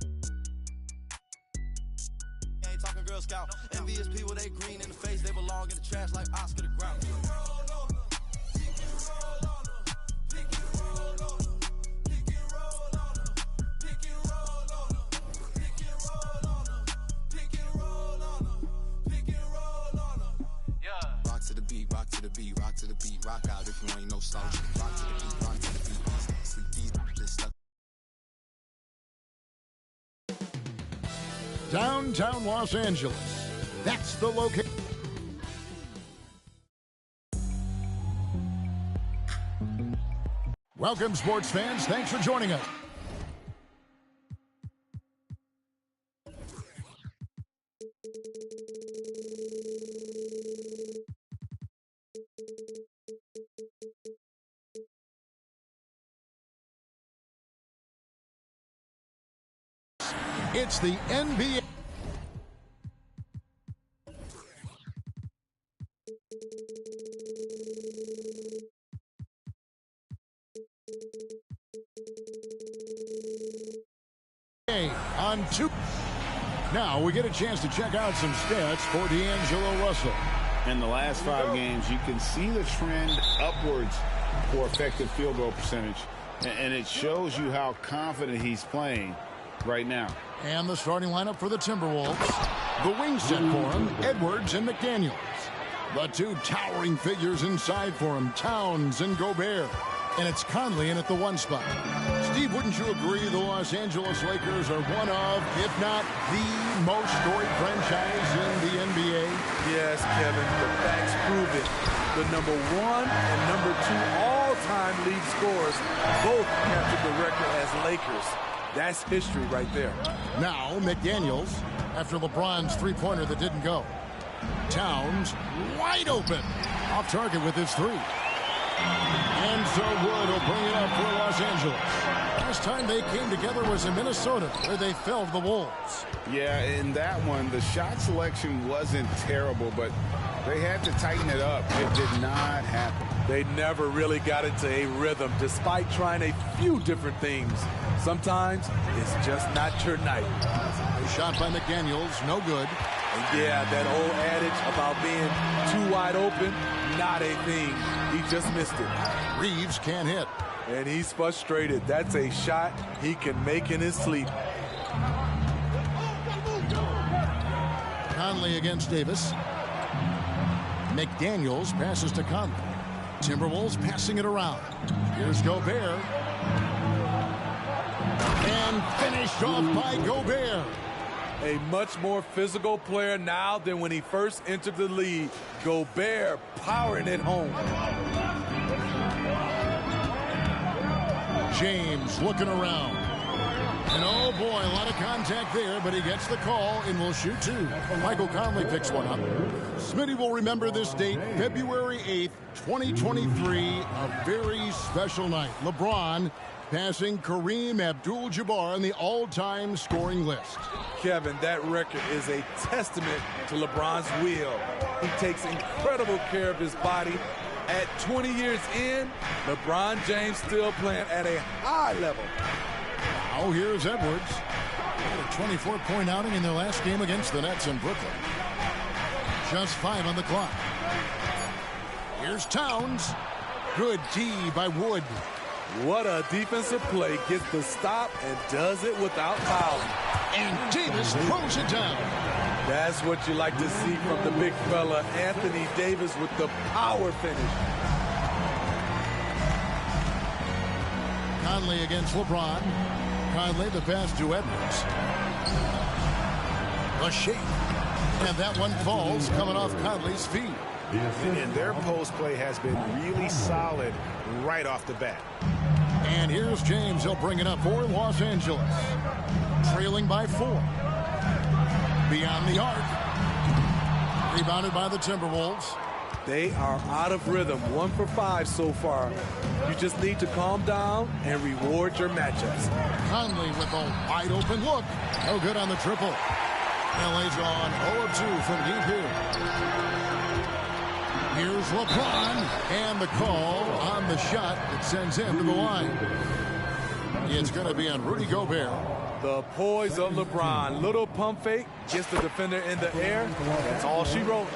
Ain't talking Girl Scout. Envious people, they green in the face, they belong in the trash like Oscar the Grouch. Rock to the beat, rock out if you ain't no soldier. Rock to the beat, sleep these stuff. Downtown Los Angeles. That's the location. Welcome, sports fans. Thanks for joining us. It's the NBA. On two. Now we get a chance to check out some stats for D'Angelo Russell. In the last 5 games, you can see the trend upwards for effective field goal percentage. And it shows you how confident he's playing right now. And the starting lineup for the Timberwolves. The wings set for him, Edwards and McDaniels. The two towering figures inside for him, Towns and Gobert. And it's Conley in at the 1 spot. Steve, wouldn't you agree the Los Angeles Lakers are one of, if not the most storied franchise in the NBA? Yes, Kevin, the facts prove it. The number 1 and number 2 all-time league scorers both captured the record as Lakers. That's history right there. Now, McDaniels, after LeBron's three-pointer that didn't go. Towns, wide open. Off target with his 3. And so Wood will bring it up for Los Angeles. Last time they came together was in Minnesota, where they felled the Wolves. Yeah, in that one, the shot selection wasn't terrible, but they had to tighten it up. It did not happen. They never really got into a rhythm, despite trying a few different things. Sometimes it's just not your night. A shot by McDaniels, no good. And yeah, that old adage about being too wide open, not a thing. He just missed it. Reeves can't hit. And he's frustrated. That's a shot he can make in his sleep. Conley against Davis. McDaniels passes to Conley. Timberwolves passing it around. Here's Gobert. And finished off by Gobert. A much more physical player now than when he first entered the league. Gobert powering it home. James looking around. And oh boy, a lot of contact there, but he gets the call and will shoot 2. Michael Conley picks one up. Smitty will remember this date, February 8th, 2023, a very special night. LeBron passing Kareem Abdul-Jabbar on the all-time scoring list. Kevin, that record is a testament to LeBron's will. He takes incredible care of his body. At 20 years in, LeBron James still playing at a high level. Now here's Edwards. A 24-point outing in their last game against the Nets in Brooklyn. Just 5 on the clock. Here's Towns. Good D by Wood. What a defensive play. Gets the stop and does it without fouling. And Davis throws it down. That's what you like to see from the big fella, Anthony Davis, with the power finish. Conley against LeBron. Conley the pass to Edwards. A shake. And that one falls coming off Conley's feet. And their post play has been really solid right off the bat. And here's James. He'll bring it up for Los Angeles. Trailing by 4. Beyond the arc. Rebounded by the Timberwolves. They are out of rhythm. 1 for 5 so far. You just need to calm down and reward your matchups. Conley with a wide open look. No good on the triple. LA's on 0 of 2 from deep here. Here's LeBron, and the call on the shot that sends him to the line. It's going to be on Rudy Gobert. The poise of LeBron. Little pump fake, gets the defender in the air. That's all she wrote.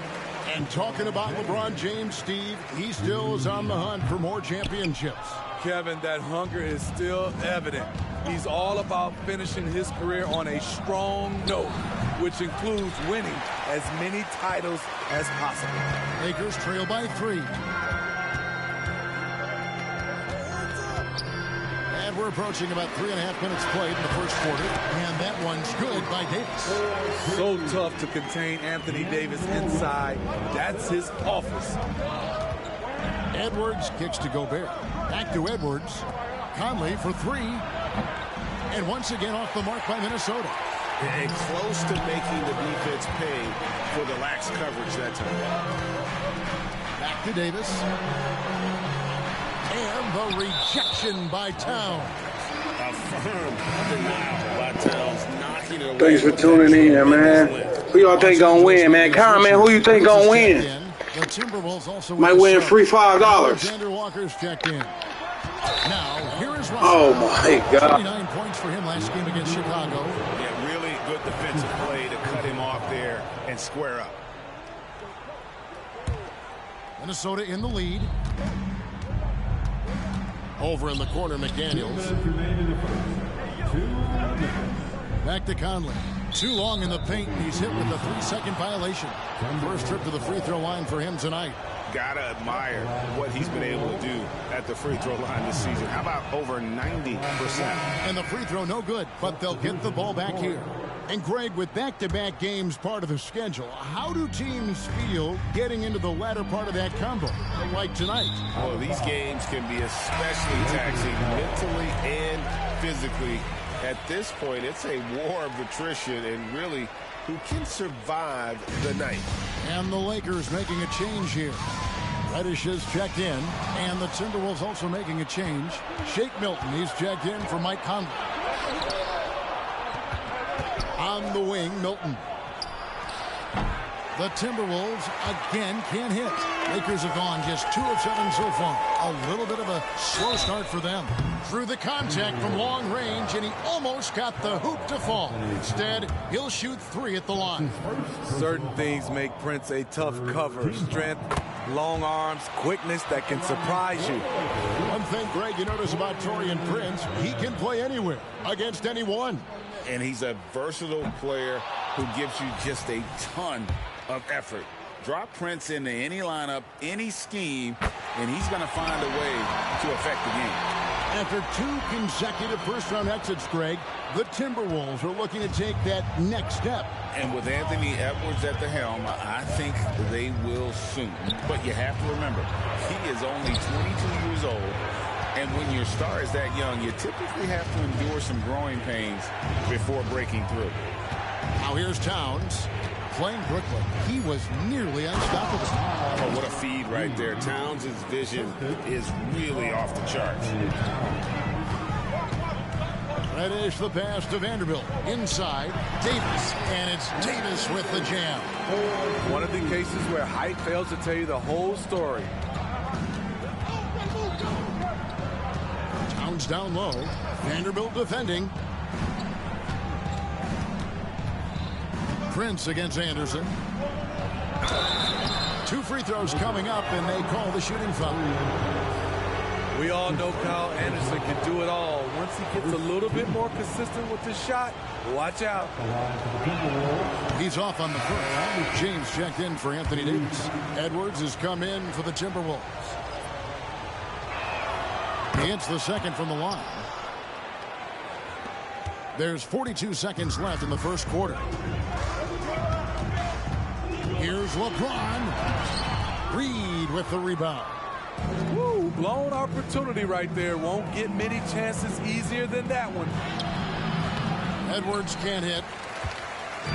And talking about LeBron James, Steve, he still is on the hunt for more championships. Kevin, that hunger is still evident. He's all about finishing his career on a strong note, which includes winning as many titles as possible. Lakers trail by 3. And we're approaching about 3.5 minutes played in the first quarter. And that one's good by Davis. So tough to contain Anthony Davis inside. That's his office. Edwards kicks to Gobert. Back to Edwards. Conley for 3. And once again off the mark by Minnesota. And close to making the defense pay for the lax coverage that time. Back to Davis. And the rejection by Towns. A firm denial by Towns, knocking it away. Thanks for tuning in, man. Who y'all think gonna win, man? Comment, who you think gonna win? The Timberwolves also might win free $5. Alexander Walker's checked in. Now, here is Russell. Oh, my God. 29 points for him last game against Chicago. Yeah, really good defensive play to cut him off there and square up. Minnesota in the lead. Over in the corner, McDaniels. Back to Conley. Too long in the paint, and he's hit with a 3-second violation. First trip to the free throw line for him tonight. Gotta admire what he's been able to do at the free throw line this season. How about over 90%? And the free throw no good, but they'll get the ball back here. And Greg, with back-to-back games part of the schedule, how do teams feel getting into the latter part of that combo, like tonight? Well, these games can be especially taxing mentally and physically. At this point, it's a war of attrition, and really, who can survive the night? And the Lakers making a change here. Reddish is checked in, and the Timberwolves also making a change. Shake Milton, he's checked in for Mike Conley. On the wing, Milton. The Timberwolves again can't hit. Lakers have gone just 2 of 7 so far. A little bit of a slow start for them. Through the contact from long range, and he almost got the hoop to fall. Instead, he'll shoot 3 at the line. Certain things make Prince a tough cover. Strength, long arms, quickness that can surprise you. One thing, Greg, you notice about Taurean Prince, he can play anywhere, against anyone. And he's a versatile player who gives you just a ton of effort. Drop Prince into any lineup, any scheme, and he's going to find a way to affect the game. After 2 consecutive first-round exits, Greg, the Timberwolves are looking to take that next step. And with Anthony Edwards at the helm, I think they will soon. But you have to remember, he is only 22 years old. And when your star is that young, you typically have to endure some growing pains before breaking through. Now here's Towns. Playing Brooklyn, he was nearly unstoppable. Oh, what a feed right there. Towns' vision is really off the charts. Reddish the pass to Vanderbilt. Inside, Davis. And it's Davis with the jam. One of the cases where height fails to tell you the whole story. Towns down low. Vanderbilt defending. Prince against Anderson. 2 free throws coming up, and they call the shooting foul. We all know Kyle Anderson can do it all. Once he gets a little bit more consistent with his shot, watch out. He's off on the first. James checked in for Anthony Davis. Edwards has come in for the Timberwolves. He hits the second from the line. There's 42 seconds left in the first quarter. Here's LeBron. Reed with the rebound. Woo, blown opportunity right there. Won't get many chances easier than that one. Edwards can't hit.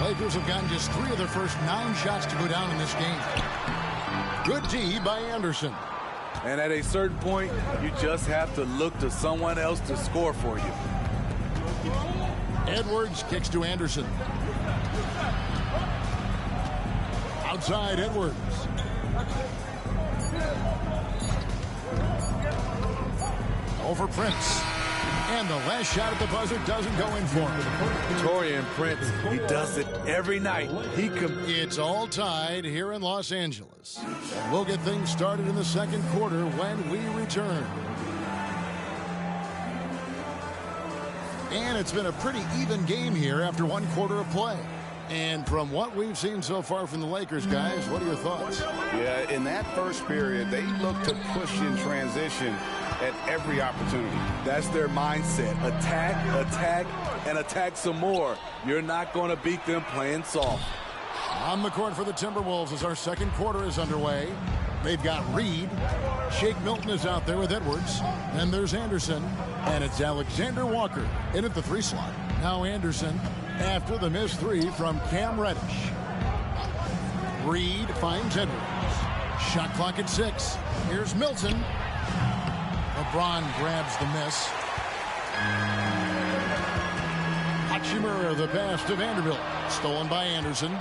Lakers have gotten just 3 of their first 9 shots to go down in this game. Good D by Anderson. And at a certain point, you just have to look to someone else to score for you. Edwards kicks to Anderson. Outside Edwards. Over Prince. And the last shot at the buzzer doesn't go in for him. Taurean Prince, he does it every night. It's all tied here in Los Angeles. And we'll get things started in the second quarter when we return. And it's been a pretty even game here after 1 quarter of play. And from what we've seen so far from the Lakers, guys, what are your thoughts? Yeah, in that first period, they looked to push in transition at every opportunity. That's their mindset. Attack, attack, and attack some more. You're not going to beat them playing soft. On the court for the Timberwolves as our second quarter is underway. They've got Reed. Shake Milton is out there with Edwards. Then there's Anderson. And it's Alexander Walker in at the 3 slot. Now Anderson after the missed 3 from Cam Reddish. Reed finds Edwards. Shot clock at 6. Here's Milton. LeBron grabs the miss. Hachimura the pass to Vanderbilt. Stolen by Anderson.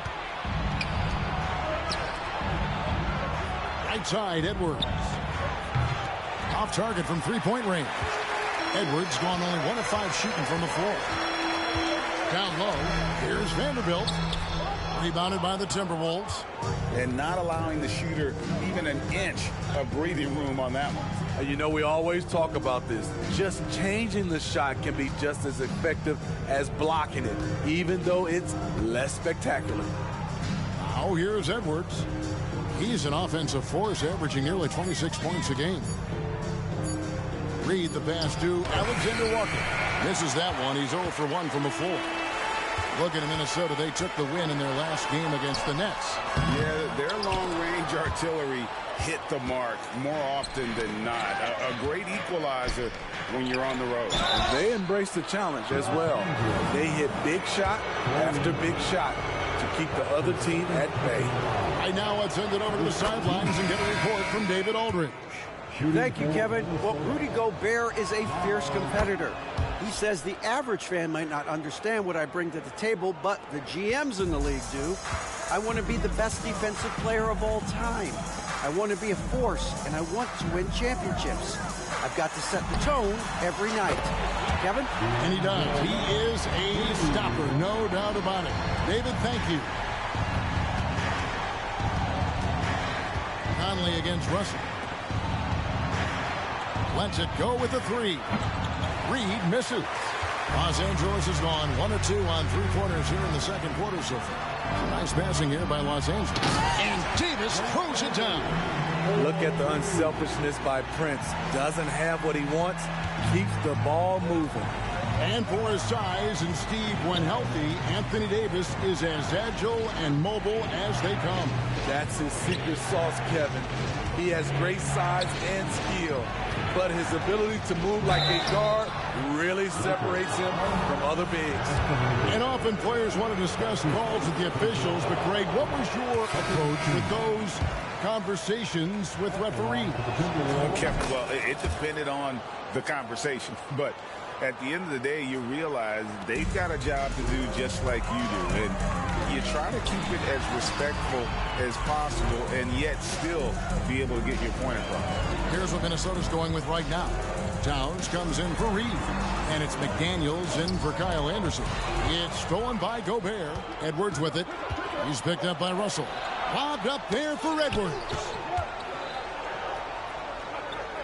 Right side, Edwards. Off target from 3-point range. Edwards gone only 1 of 5 shooting from the floor. Down low, here's Vanderbilt. Rebounded by the Timberwolves. And not allowing the shooter even an inch of breathing room on that one. You know, we always talk about this. Just changing the shot can be just as effective as blocking it, even though it's less spectacular. Now here's Edwards. He's an offensive force, averaging nearly 26 points a game. Reed the pass to Alexander Walker. Misses that one. He's 0 for 1 from the floor. Looking at Minnesota, they took the win in their last game against the Nets. Yeah, their long-range artillery hit the mark more often than not. A great equalizer when you're on the road. They embrace the challenge as well. They hit big shot after big shot to keep the other team at bay. Right now, let's send it over to the sidelines and get a report from David Aldridge. Thank you, Kevin. Well, Rudy Gobert is a fierce competitor. He says the average fan might not understand what I bring to the table, but the GMs in the league do. I want to be the best defensive player of all time. I want to be a force, and I want to win championships. I've got to set the tone every night. Kevin? And he does. He is a stopper, no doubt about it. David, thank you. Conley against Russell. Lets it go with the 3. Reed misses. Los Angeles has gone 1 or 2 on 3 quarters here in the second quarter so far. Nice passing here by Los Angeles. And Davis throws it down. Look at the unselfishness by Prince. Doesn't have what he wants. Keeps the ball moving. And for his size and Steve, when healthy, Anthony Davis is as agile and mobile as they come. That's his secret sauce, Kevin. He has great size and skill, but his ability to move like a guard really separates him from other bigs. And often players want to discuss calls with the officials, but Greg, what was your approach with those conversations with referees? Okay, well, it depended on the conversation, but at the end of the day, you realize they've got a job to do just like you do. And you try to keep it as respectful as possible and yet still be able to get your point across. Here's what Minnesota's going with right now. Towns comes in for Reed. And it's McDaniels in for Kyle Anderson. It's stolen by Gobert. Edwards with it. He's picked up by Russell. Lobbed up there for Edwards.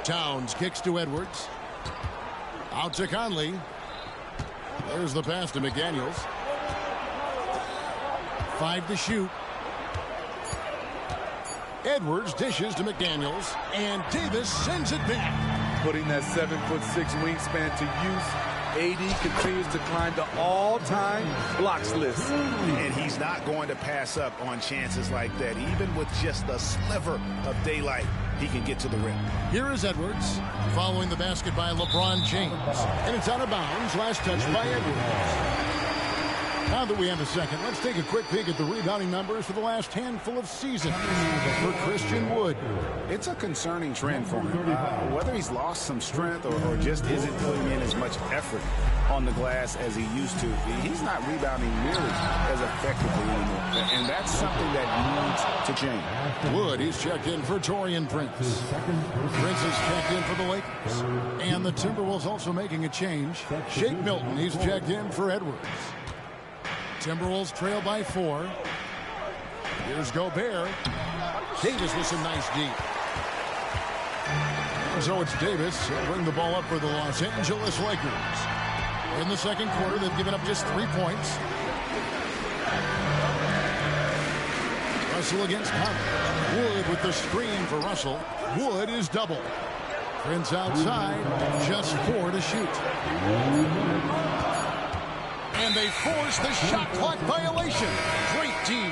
Towns kicks to Edwards. Out to Conley. There's the pass to McDaniels. 5 to shoot. Edwards dishes to McDaniels, and Davis sends it back. Putting that 7'6" wingspan to use, AD continues to climb the all-time blocks list. And he's not going to pass up on chances like that. Even with just a sliver of daylight, he can get to the rim. Here is Edwards, following the basket by LeBron James. And it's out of bounds, last touched by Edwards. Now that we have a second, let's take a quick peek at the rebounding numbers for the last handful of seasons for Christian Wood. It's a concerning trend for him. Whether he's lost some strength or just isn't putting in as much effort on the glass as he used to, he's not rebounding nearly as effectively anymore. And that's something that needs to change. Wood, he's checked in for Taurean Prince. Prince is checked in for the Lakers. And the Timberwolves also making a change. Shake Milton, he's checked in for Edwards. Timberwolves trail by 4. Here's Gobert. Davis with some nice deep. And so it's Davis. He'll bring the ball up for the Los Angeles Lakers. In the second quarter, they've given up just 3 points. Russell against Conley. Wood with the screen for Russell. Wood is double. Prince outside. Just 4 to shoot. And they force the shot clock violation. Great team.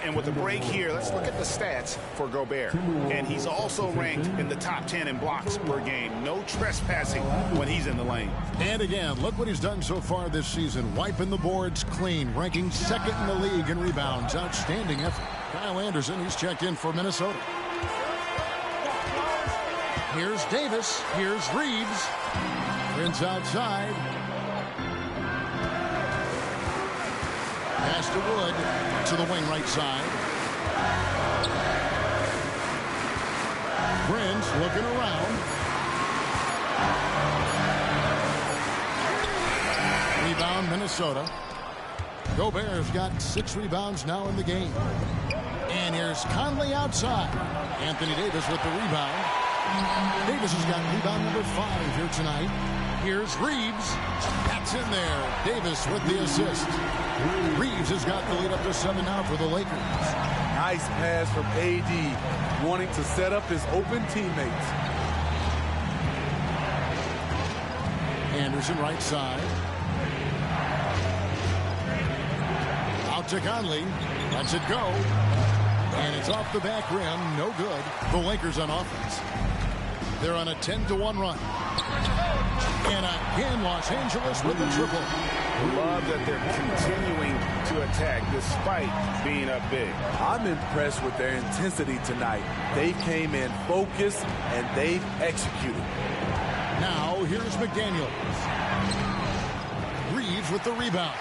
And with the break here, let's look at the stats for Gobert. And he's also ranked in the top 10 in blocks per game. No trespassing when he's in the lane. And again, look what he's done so far this season. Wiping the boards clean, ranking second in the league in rebounds. Outstanding effort. Kyle Anderson, he's checked in for Minnesota. Here's Davis. Here's Reeves. Prince outside. Pass to Wood to the wing right side. Prince looking around. Rebound Minnesota. Gobert's got 6 rebounds now in the game. And here's Conley outside. Anthony Davis with the rebound. Davis has got rebound number 5 here tonight. Here's Reeves. That's in there. Davis with the assist. Reeves has got the lead up to 7 now for the Lakers. Nice pass from AD, wanting to set up his open teammates. Anderson right side. Out to Conley. Lets it go. And it's off the back rim. No good. The Lakers on offense. They're on a 10-1 run. And again, Los Angeles with the triple. Love that they're continuing to attack despite being up big. I'm impressed with their intensity tonight. They came in focused and they've executed. Now here's McDaniels. Reeves with the rebound.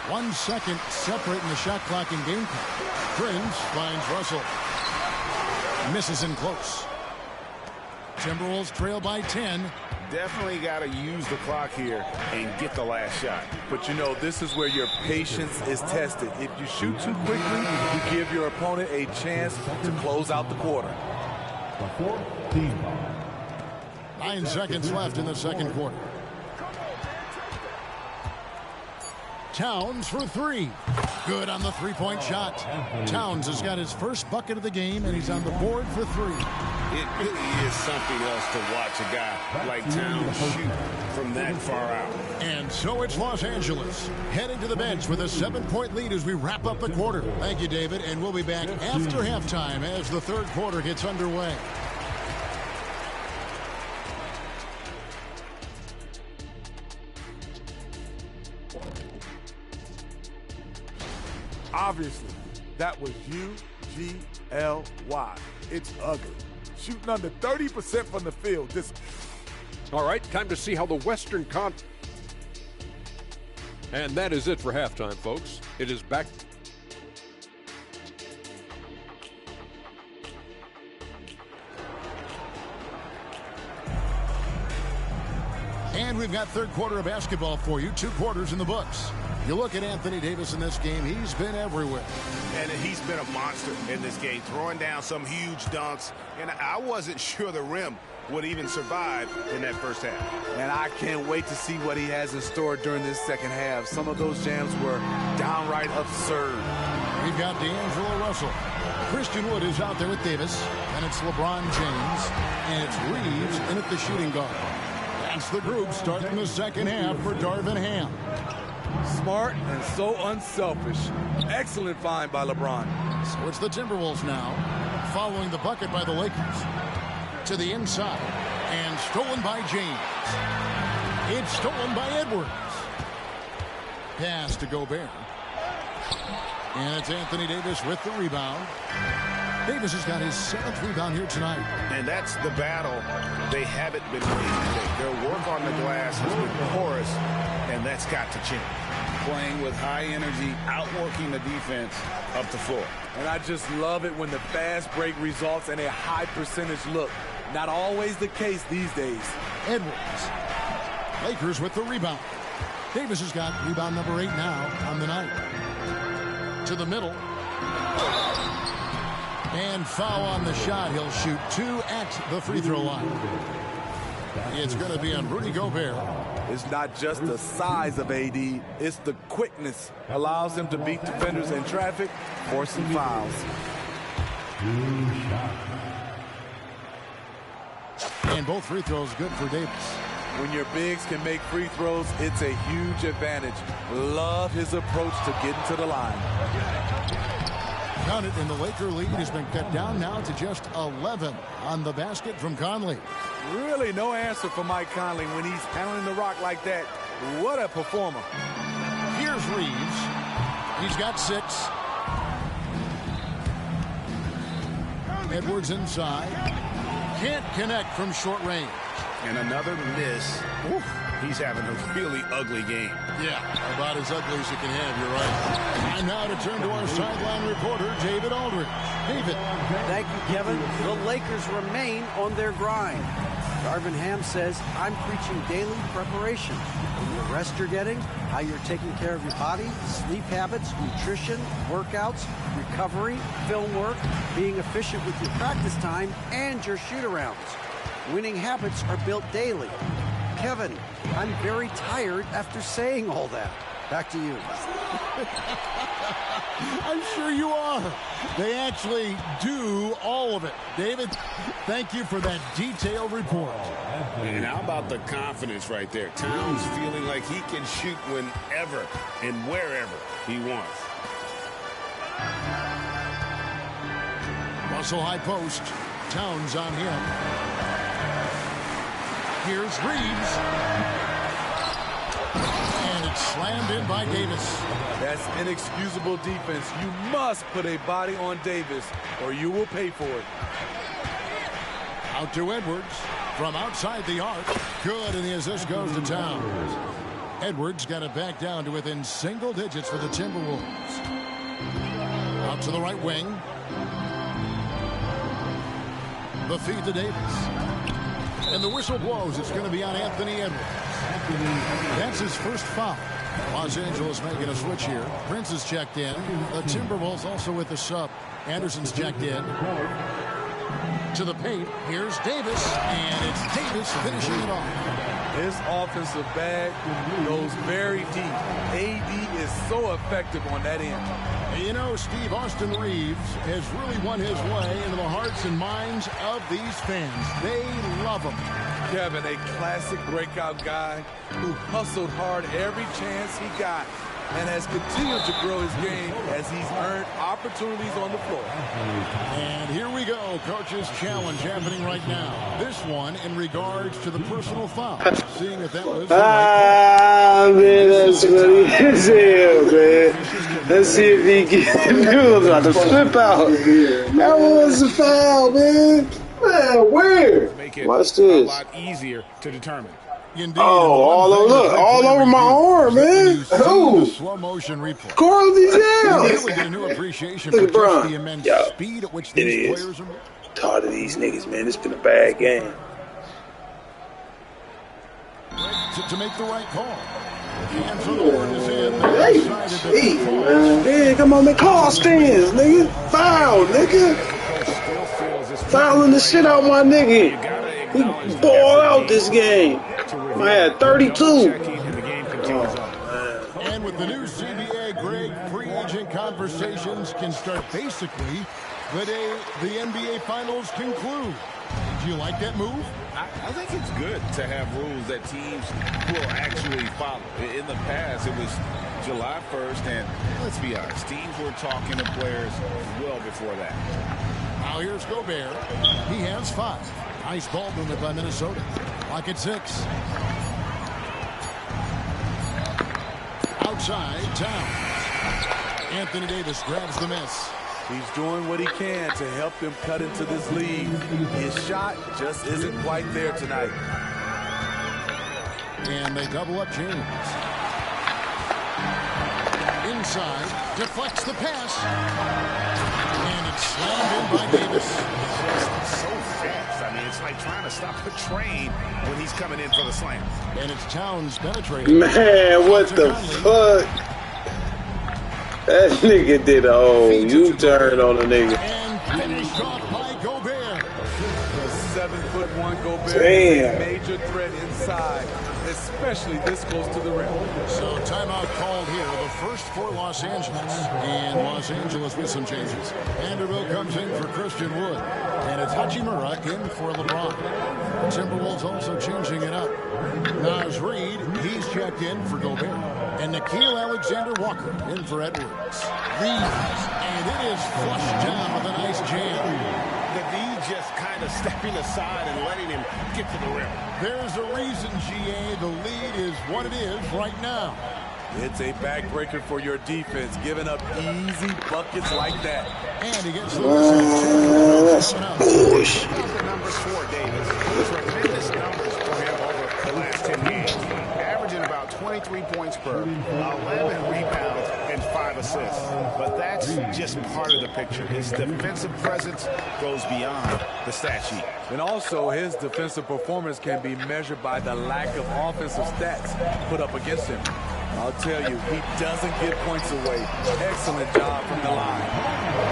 1 second separating the shot clock and game clock. Prince finds Russell. Misses in close. Timberwolves trail by 10. Definitely got to use the clock here and get the last shot. But you know, this is where your patience is tested. If you shoot too quickly, you give your opponent a chance to close out the quarter. 9 seconds left in the second quarter. Towns for 3. Good on the 3-point shot. Towns has got his first bucket of the game, and he's on the board for 3. It really is something else to watch a guy like Towns shoot from that far out. And so it's Los Angeles heading to the bench with a 7-point lead as we wrap up the quarter. Thank you, David, and we'll be back after halftime as the third quarter gets underway. Obviously, that was UGLY. It's ugly. Shooting under 30% from the field. All right, time to see how the Western Conference. And that is it for halftime, folks. It is back. And we've got third quarter of basketball for you. 2 quarters in the books. You look at Anthony Davis in this game, he's been everywhere. And he's been a monster in this game, throwing down some huge dunks. And I wasn't sure the rim would even survive in that first half. And I can't wait to see what he has in store during this second half. Some of those jams were downright absurd. We've got D'Angelo Russell. Christian Wood is out there with Davis. And it's LeBron James. And it's Reeves in at the shooting guard. That's the group starting the second half for Darvin Ham. Smart and so unselfish. Excellent find by LeBron. So it's the Timberwolves now, following the bucket by the Lakers. To the inside, and stolen by James. It's stolen by Edwards. Pass to Gobert. And it's Anthony Davis with the rebound. Davis has got his 7th rebound here tonight. And that's the battle they haven't been winning. Their work on the glass has been porous, and that's got to change. Playing with high energy, outworking the defense up the floor. And I just love it when the fast break results in a high percentage look. Not always the case these days. Edwards. Lakers with the rebound. Davis has got rebound number 8 now on the night. To the middle. And foul on the shot. He'll shoot 2 at the free throw line. It's going to be on Rudy Gobert. It's not just the size of AD, it's the quickness. Allows him to beat defenders in traffic, forcing fouls. And both free throws good for Davis. When your bigs can make free throws, it's a huge advantage. Love his approach to getting to the line. Count it, and the Laker lead has been cut down now to just 11 on the basket from Conley. Really no answer for Mike Conley when he's handling the rock like that. What a performer. Here's Reeves. He's got 6. Edwards inside. Can't connect from short range. And another miss. Oof, he's having a really ugly game. Yeah, about as ugly as you can have, you're right. And now to turn to our sideline reporter, David Aldridge. David. Thank you, Kevin. The Lakers remain on their grind. Darvin Ham says, I'm preaching daily preparation. The rest you're getting, how you're taking care of your body, sleep habits, nutrition, workouts, recovery, film work, being efficient with your practice time, and your shoot-arounds. Winning habits are built daily. Kevin, I'm very tired after saying all that. Back to you. I'm sure you are. They actually do all of it. David, thank you for that detailed report. And how about the confidence right there? Towns feeling like he can shoot whenever and wherever he wants. Russell high post. Towns on him. Here's Reeves. And it's slammed in by Davis. That's inexcusable defense. You must put a body on Davis or you will pay for it. Out to Edwards from outside the arc. Good, and the assist goes to Towns. Edwards got it back down to within single digits for the Timberwolves. Out to the right wing. The feed to Davis. And the whistle blows. It's going to be on Anthony Edwards. That's his first foul. Los Angeles making a switch here. Prince is checked in. The Timberwolves also with the sub. Anderson's checked in. To the paint. Here's Davis. And it's Davis finishing it off. His offensive bag goes very deep. AD is so effective on that end. You know, Steve, Austin Reeves has really won his way into the hearts and minds of these fans. They love him. Kevin, a classic breakout guy who hustled hard every chance he got and has continued to grow his game as he's earned opportunities on the floor. And here we go, coach's challenge happening right now. This one in regards to the personal foul. Seeing if that was man, that's what he is here, man. Let's see if he gets the news about to flip out. That was a foul, man. Man, where? Watch this. A lot easier to determine. Indeed, all over my arm, man. Who? Slow motion replay. Carl these You really get a new appreciation for just the immense speed at which these players are moving. Tired of these niggas, man. It's been a bad game. To make the right call. And so the word is in. Hey, gee, man. Yeah, come on, man. Call stands, nigga. Foul, nigga. Fouling the shit out my nigga. He ball out this game. I had 32. And with the new CBA, Greg, free agent conversations can start basically the day the NBA Finals conclude. Do you like that move? I think it's good to have rules that teams will actually follow. In the past, it was July 1st, and let's be honest, teams were talking to players well before that. Now here's Gobert. He has 5. Nice ball movement by Minnesota. Lock at 6. Outside, Towns. Anthony Davis grabs the miss. He's doing what he can to help them cut into this lead. His shot just isn't quite there tonight. And they double up James. Inside, deflects the pass. And it's slammed in by Davis. So fast. I mean, it's like trying to stop a train when he's coming in for the slam. And it's Towns penetrating. Man, what the fuck? That nigga did a whole U-turn on a nigga. And finished off by Gobert. The 7'1" Gobert Damn. is a major threat inside, especially this close to the rim. So timeout called here, the first for Los Angeles. And Los Angeles with some changes. Vanderbilt comes in for Christian Wood. And it's Hachimura in for LeBron. The Timberwolves also changing it up. Naz Reid, he's checked in for Gobert. And Nickeil Alexander-Walker in for Edwards. Reeves, and it is flushed down with a nice jam. The D just kind of stepping aside and letting him get to the rim. There's a reason, GA, the lead is what it is right now. It's a backbreaker for your defense, giving up easy buckets like that. And he gets the That's bullshit. The numbers for Davis. Tremendous numbers for him over the last 10 games. Averaging about 23 points per, 11 rebounds, and 5 assists. But that's just part of the picture. His defensive presence goes beyond the stat sheet. And also, his defensive performance can be measured by the lack of offensive stats put up against him. I'll tell you, he doesn't give points away. Excellent job from the line.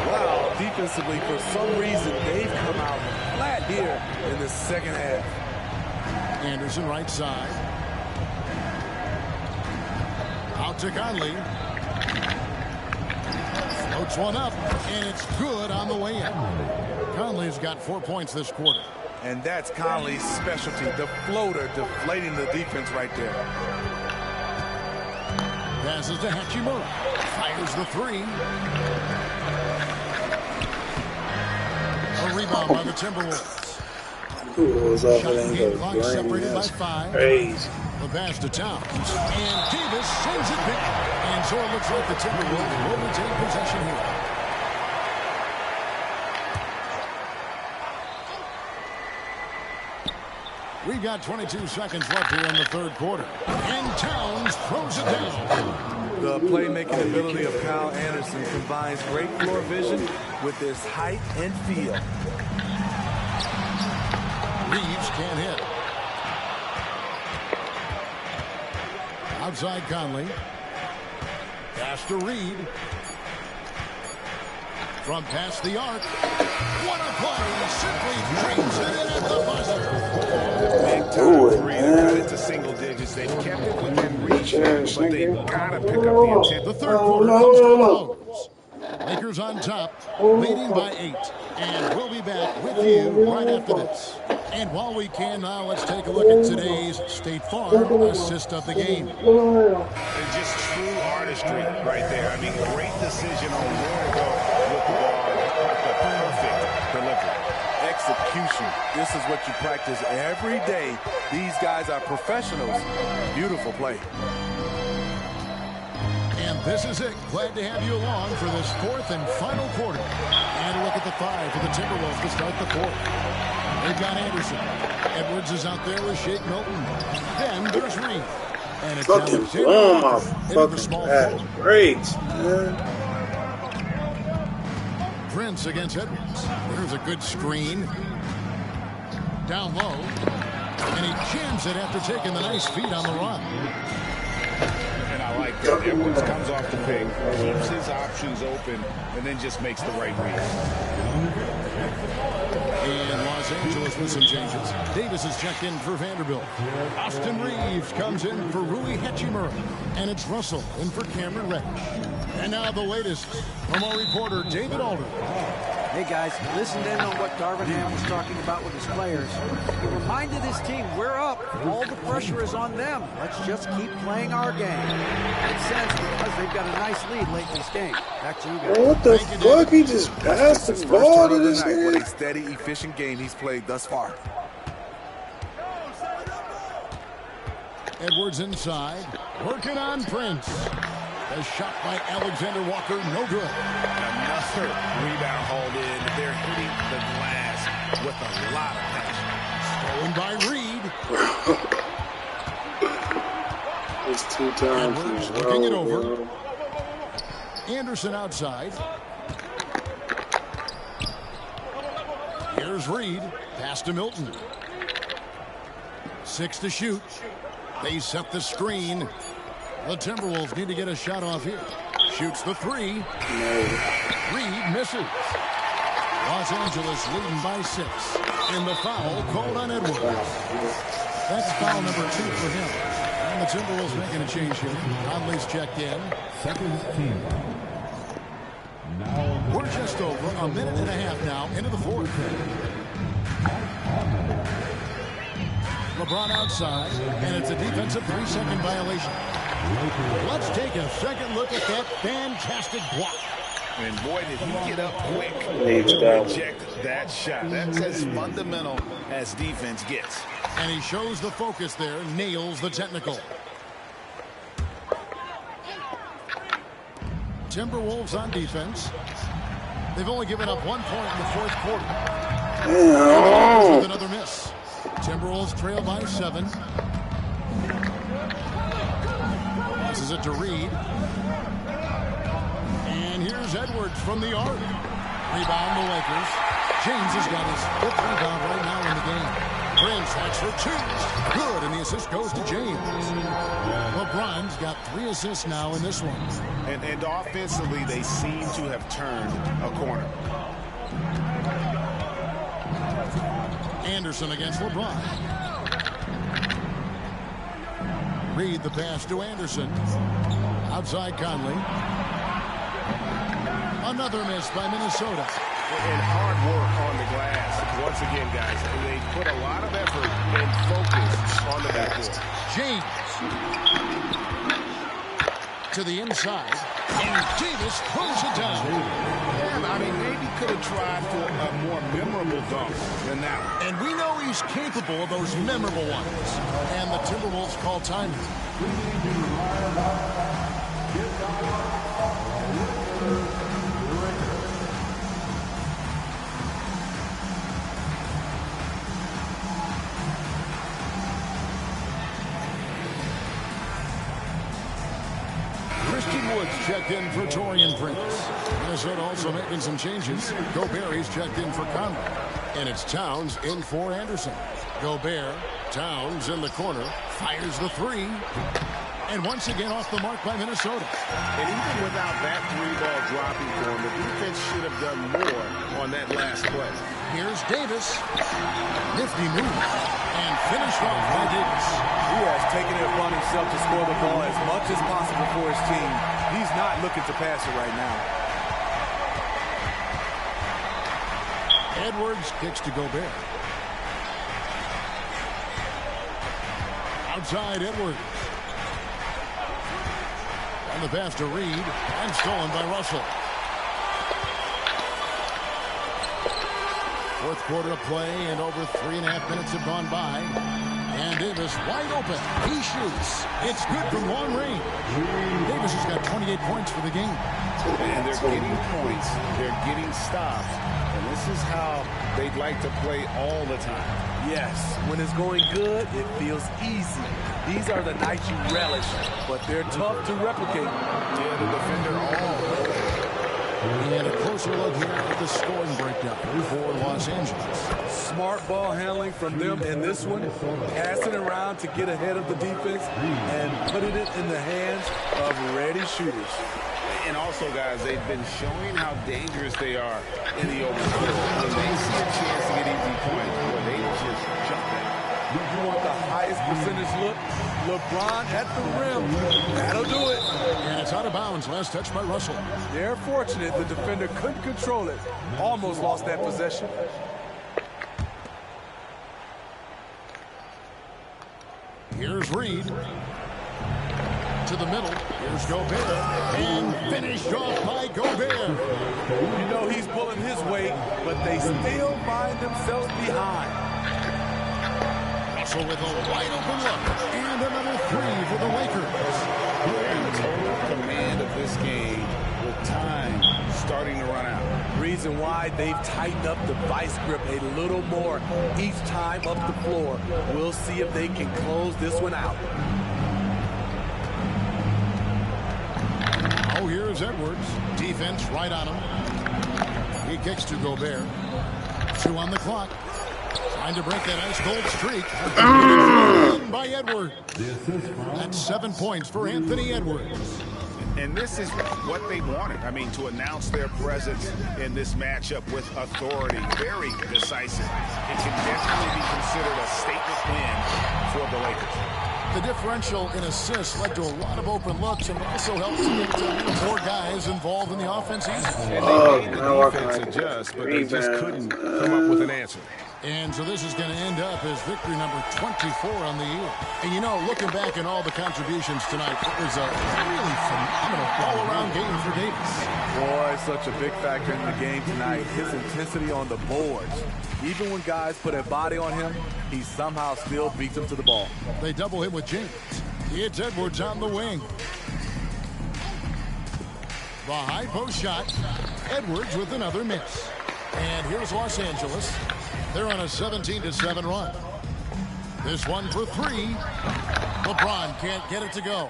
Wow, defensively, for some reason, they've come out flat here in the second half. Anderson right side. Out to Conley. Floats one up, and it's good on the way in. Conley's got 4 points this quarter. And that's Conley's specialty, the floater deflating the defense right there. Passes to Hachimura. Fires the 3. A rebound by the Timberwolves. Shot game clock separated by 5. Crazy. The pass to Towns. And Davis sends it back. And so it looks like the Timberwolves will retain possession here. We've got 22 seconds left here in the third quarter. And Towns throws it down. The playmaking ability of Kyle Anderson combines great floor vision with his height and feel. Reeves can't hit. Outside Conley. Pass to Reed. From past the arc. What a play. Simply drains it in at the buzzer. Big time three. They got into single digits. They've kept it within reach, but they've got to pick up the intent. The third quarter comes to a close. Lakers on top, leading by 8. And we'll be back with you right after this. And while we can now, let's take a look at today's State Farm assist of the game. It's just true artistry right there. I mean, great decision on where to go with the ball. The perfect delivery. Execution. This is what you practice every day. These guys are professionals. Beautiful play. And this is it. Glad to have you along for this fourth and final quarter. And a look at the 5 for the Timberwolves to start the fourth. They've got Anderson. Edwards is out there with Shake Milton. Then there's Reed. And it's Fucking blown my fucking ass. Great, man. Prince against Edwards. There's a good screen. Down low. And he jams it after taking the nice feed on the run. like that. Edwards comes off the pick, keeps his options open, and then just makes the right read. And Los Angeles with some changes. Davis is checked in for Vanderbilt. Austin Reeves comes in for Rui Hachimura. And it's Russell in for Cameron Reddish. And now the latest from our reporter, David Alder. Hey guys, listened in on what Darvin Ham was talking about with his players. He reminded his team, we're up. All the pressure is on them. Let's just keep playing our game. Makes sense because they've got a nice lead late in this game. Back to you guys. What the fuck? He just passed the ball to this guy. What guy? a steady, efficient game he's played thus far. Edwards inside, working on Prince. A shot by Alexander Walker, no good. Another rebound hauled in. They're hitting the glass with a lot of passion. Stolen by Reed. It's 2 times. Edwards looking it over. Anderson outside. Here's Reed. Pass to Milton. 6 to shoot. They set the screen. The Timberwolves need to get a shot off here. Shoots the 3. Reed misses. Los Angeles leading by 6. And the foul called on Edwards. That's foul number 2 for him. And the Timberwolves making a change here. Conley's checked in. Second team. We're just over a minute and a half now into the fourth. LeBron outside, and it's a defensive 3-second violation. Let's take a second look at that fantastic block. And boy, did he get up quick to reject that shot. That's as fundamental as defense gets. And he shows the focus there, nails the technical. Timberwolves on defense. They've only given up 1 point in the fourth quarter. With another miss. Timberwolves trail by 7. Passes it to Reed. And here's Edwards from the arc. Rebound the Lakers. James has got his 5th rebound right now in the game. Prince hacks for 2. Good, and the assist goes to James. LeBron's got 3 assists now in this one. And offensively, they seem to have turned a corner. Anderson against LeBron. Reed the pass to Anderson. Outside Conley. Another miss by Minnesota. And hard work on the glass. Once again, guys, they put a lot of effort and focus on the backcourt. James. To the inside. And Davis throws it down. Yeah, I mean, maybe could have tried for a more memorable dunk than that one. And we know he's capable of those memorable ones. And the Timberwolves call time. Christian Woods checked in for Taurean Prince. Minnesota also making some changes. Gobert's checked in for Conley. And it's Towns in for Anderson. Gobert, Towns in the corner, fires the 3. And once again off the mark by Minnesota. And even without that 3-ball dropping for him, the defense should have done more on that last play. Here's Davis. Nifty move. And finished off by Davis. He has taken it upon himself to score the ball as much as possible for his team. He's not looking to pass it right now. Edwards kicks to Gobert. Outside Edwards. And the pass to Reed. And stolen by Russell. Fourth quarter of play, and over 3.5 minutes have gone by. And Davis wide open. He shoots. It's good from long range. Davis has got 28 points for the game. And they're getting points. They're getting stops. And this is how they'd like to play all the time. Yes, when it's going good, it feels easy. These are the nights you relish, but they're tough to replicate. Yeah, the defender all over. And a closer look here at the scoring breakdown for Los Angeles. Smart ball handling from them in this one. Passing around to get ahead of the defense and putting it in the hands of ready shooters. And also, guys, they've been showing how dangerous they are in the open field. When they see a chance to get easy points, boy, they just jump at it. You want the highest percentage look? LeBron at the rim. That'll do it. And it's out of bounds. Last touch by Russell. They're fortunate the defender couldn't control it. Almost lost that possession. Here's Reed. To the middle. Here's Gobert. And finished off by Gobert. You know he's pulling his weight, but they still find themselves behind. Russell with a wide open look. And another three for the Lakers. And total command of this game with time starting to run out. Reason why they've tightened up the vice grip a little more each time up the floor. We'll see if they can close this one out. Oh, here's Edwards. Defense right on him. He kicks to Gobert. 2 on the clock. Trying to break that ice-cold streak. By Edwards. That's 7 points for Anthony Edwards. And this is what they wanted. I mean, to announce their presence in this matchup with authority. Very decisive. It can definitely be considered a statement win for the Lakers. The differential in assists led to a lot of open looks and also helped to get more guys involved in the offense easy. And they made the defense adjust, but they just couldn't come up with an answer. And so this is going to end up as victory number 24 on the year. And you know, looking back at all the contributions tonight, it was a really phenomenal all-around game for Davis. Boy, such a big factor in the game tonight. His intensity on the boards. Even when guys put a body on him, he somehow still beats them to the ball. They double him with James. It's Edwards on the wing. The high post shot. Edwards with another miss. And here's Los Angeles. They're on a 17-7 run. This one for 3. LeBron can't get it to go.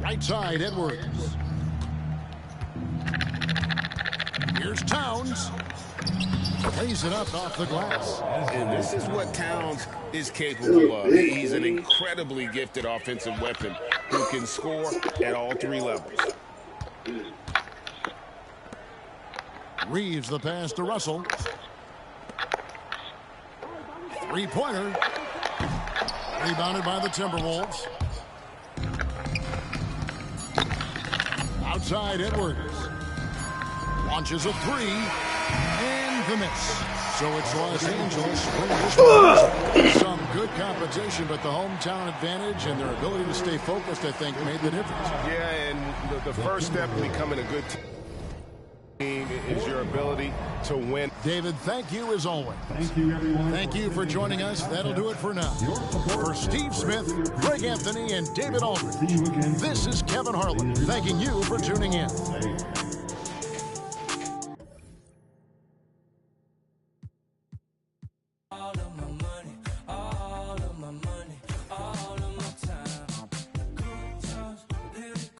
Right side, Edwards. Here's Towns. Lays it up off the glass. And this is what Towns is capable of. He's an incredibly gifted offensive weapon who can score at all 3 levels. Reeves the pass to Russell. 3-pointer. Rebounded by the Timberwolves. Outside Edwards. Launches a 3. And the miss. So it's Los Angeles. Some good competition, but the hometown advantage and their ability to stay focused, I think, made the difference. Yeah, and the first step in becoming a good team is your ability to win. David, thank you as always. Thank you, everyone. Thank you for joining us. That'll do it for now. For Steve Smith, Greg Anthony, and David Aldridge, this is Kevin Harlan thanking you for tuning in.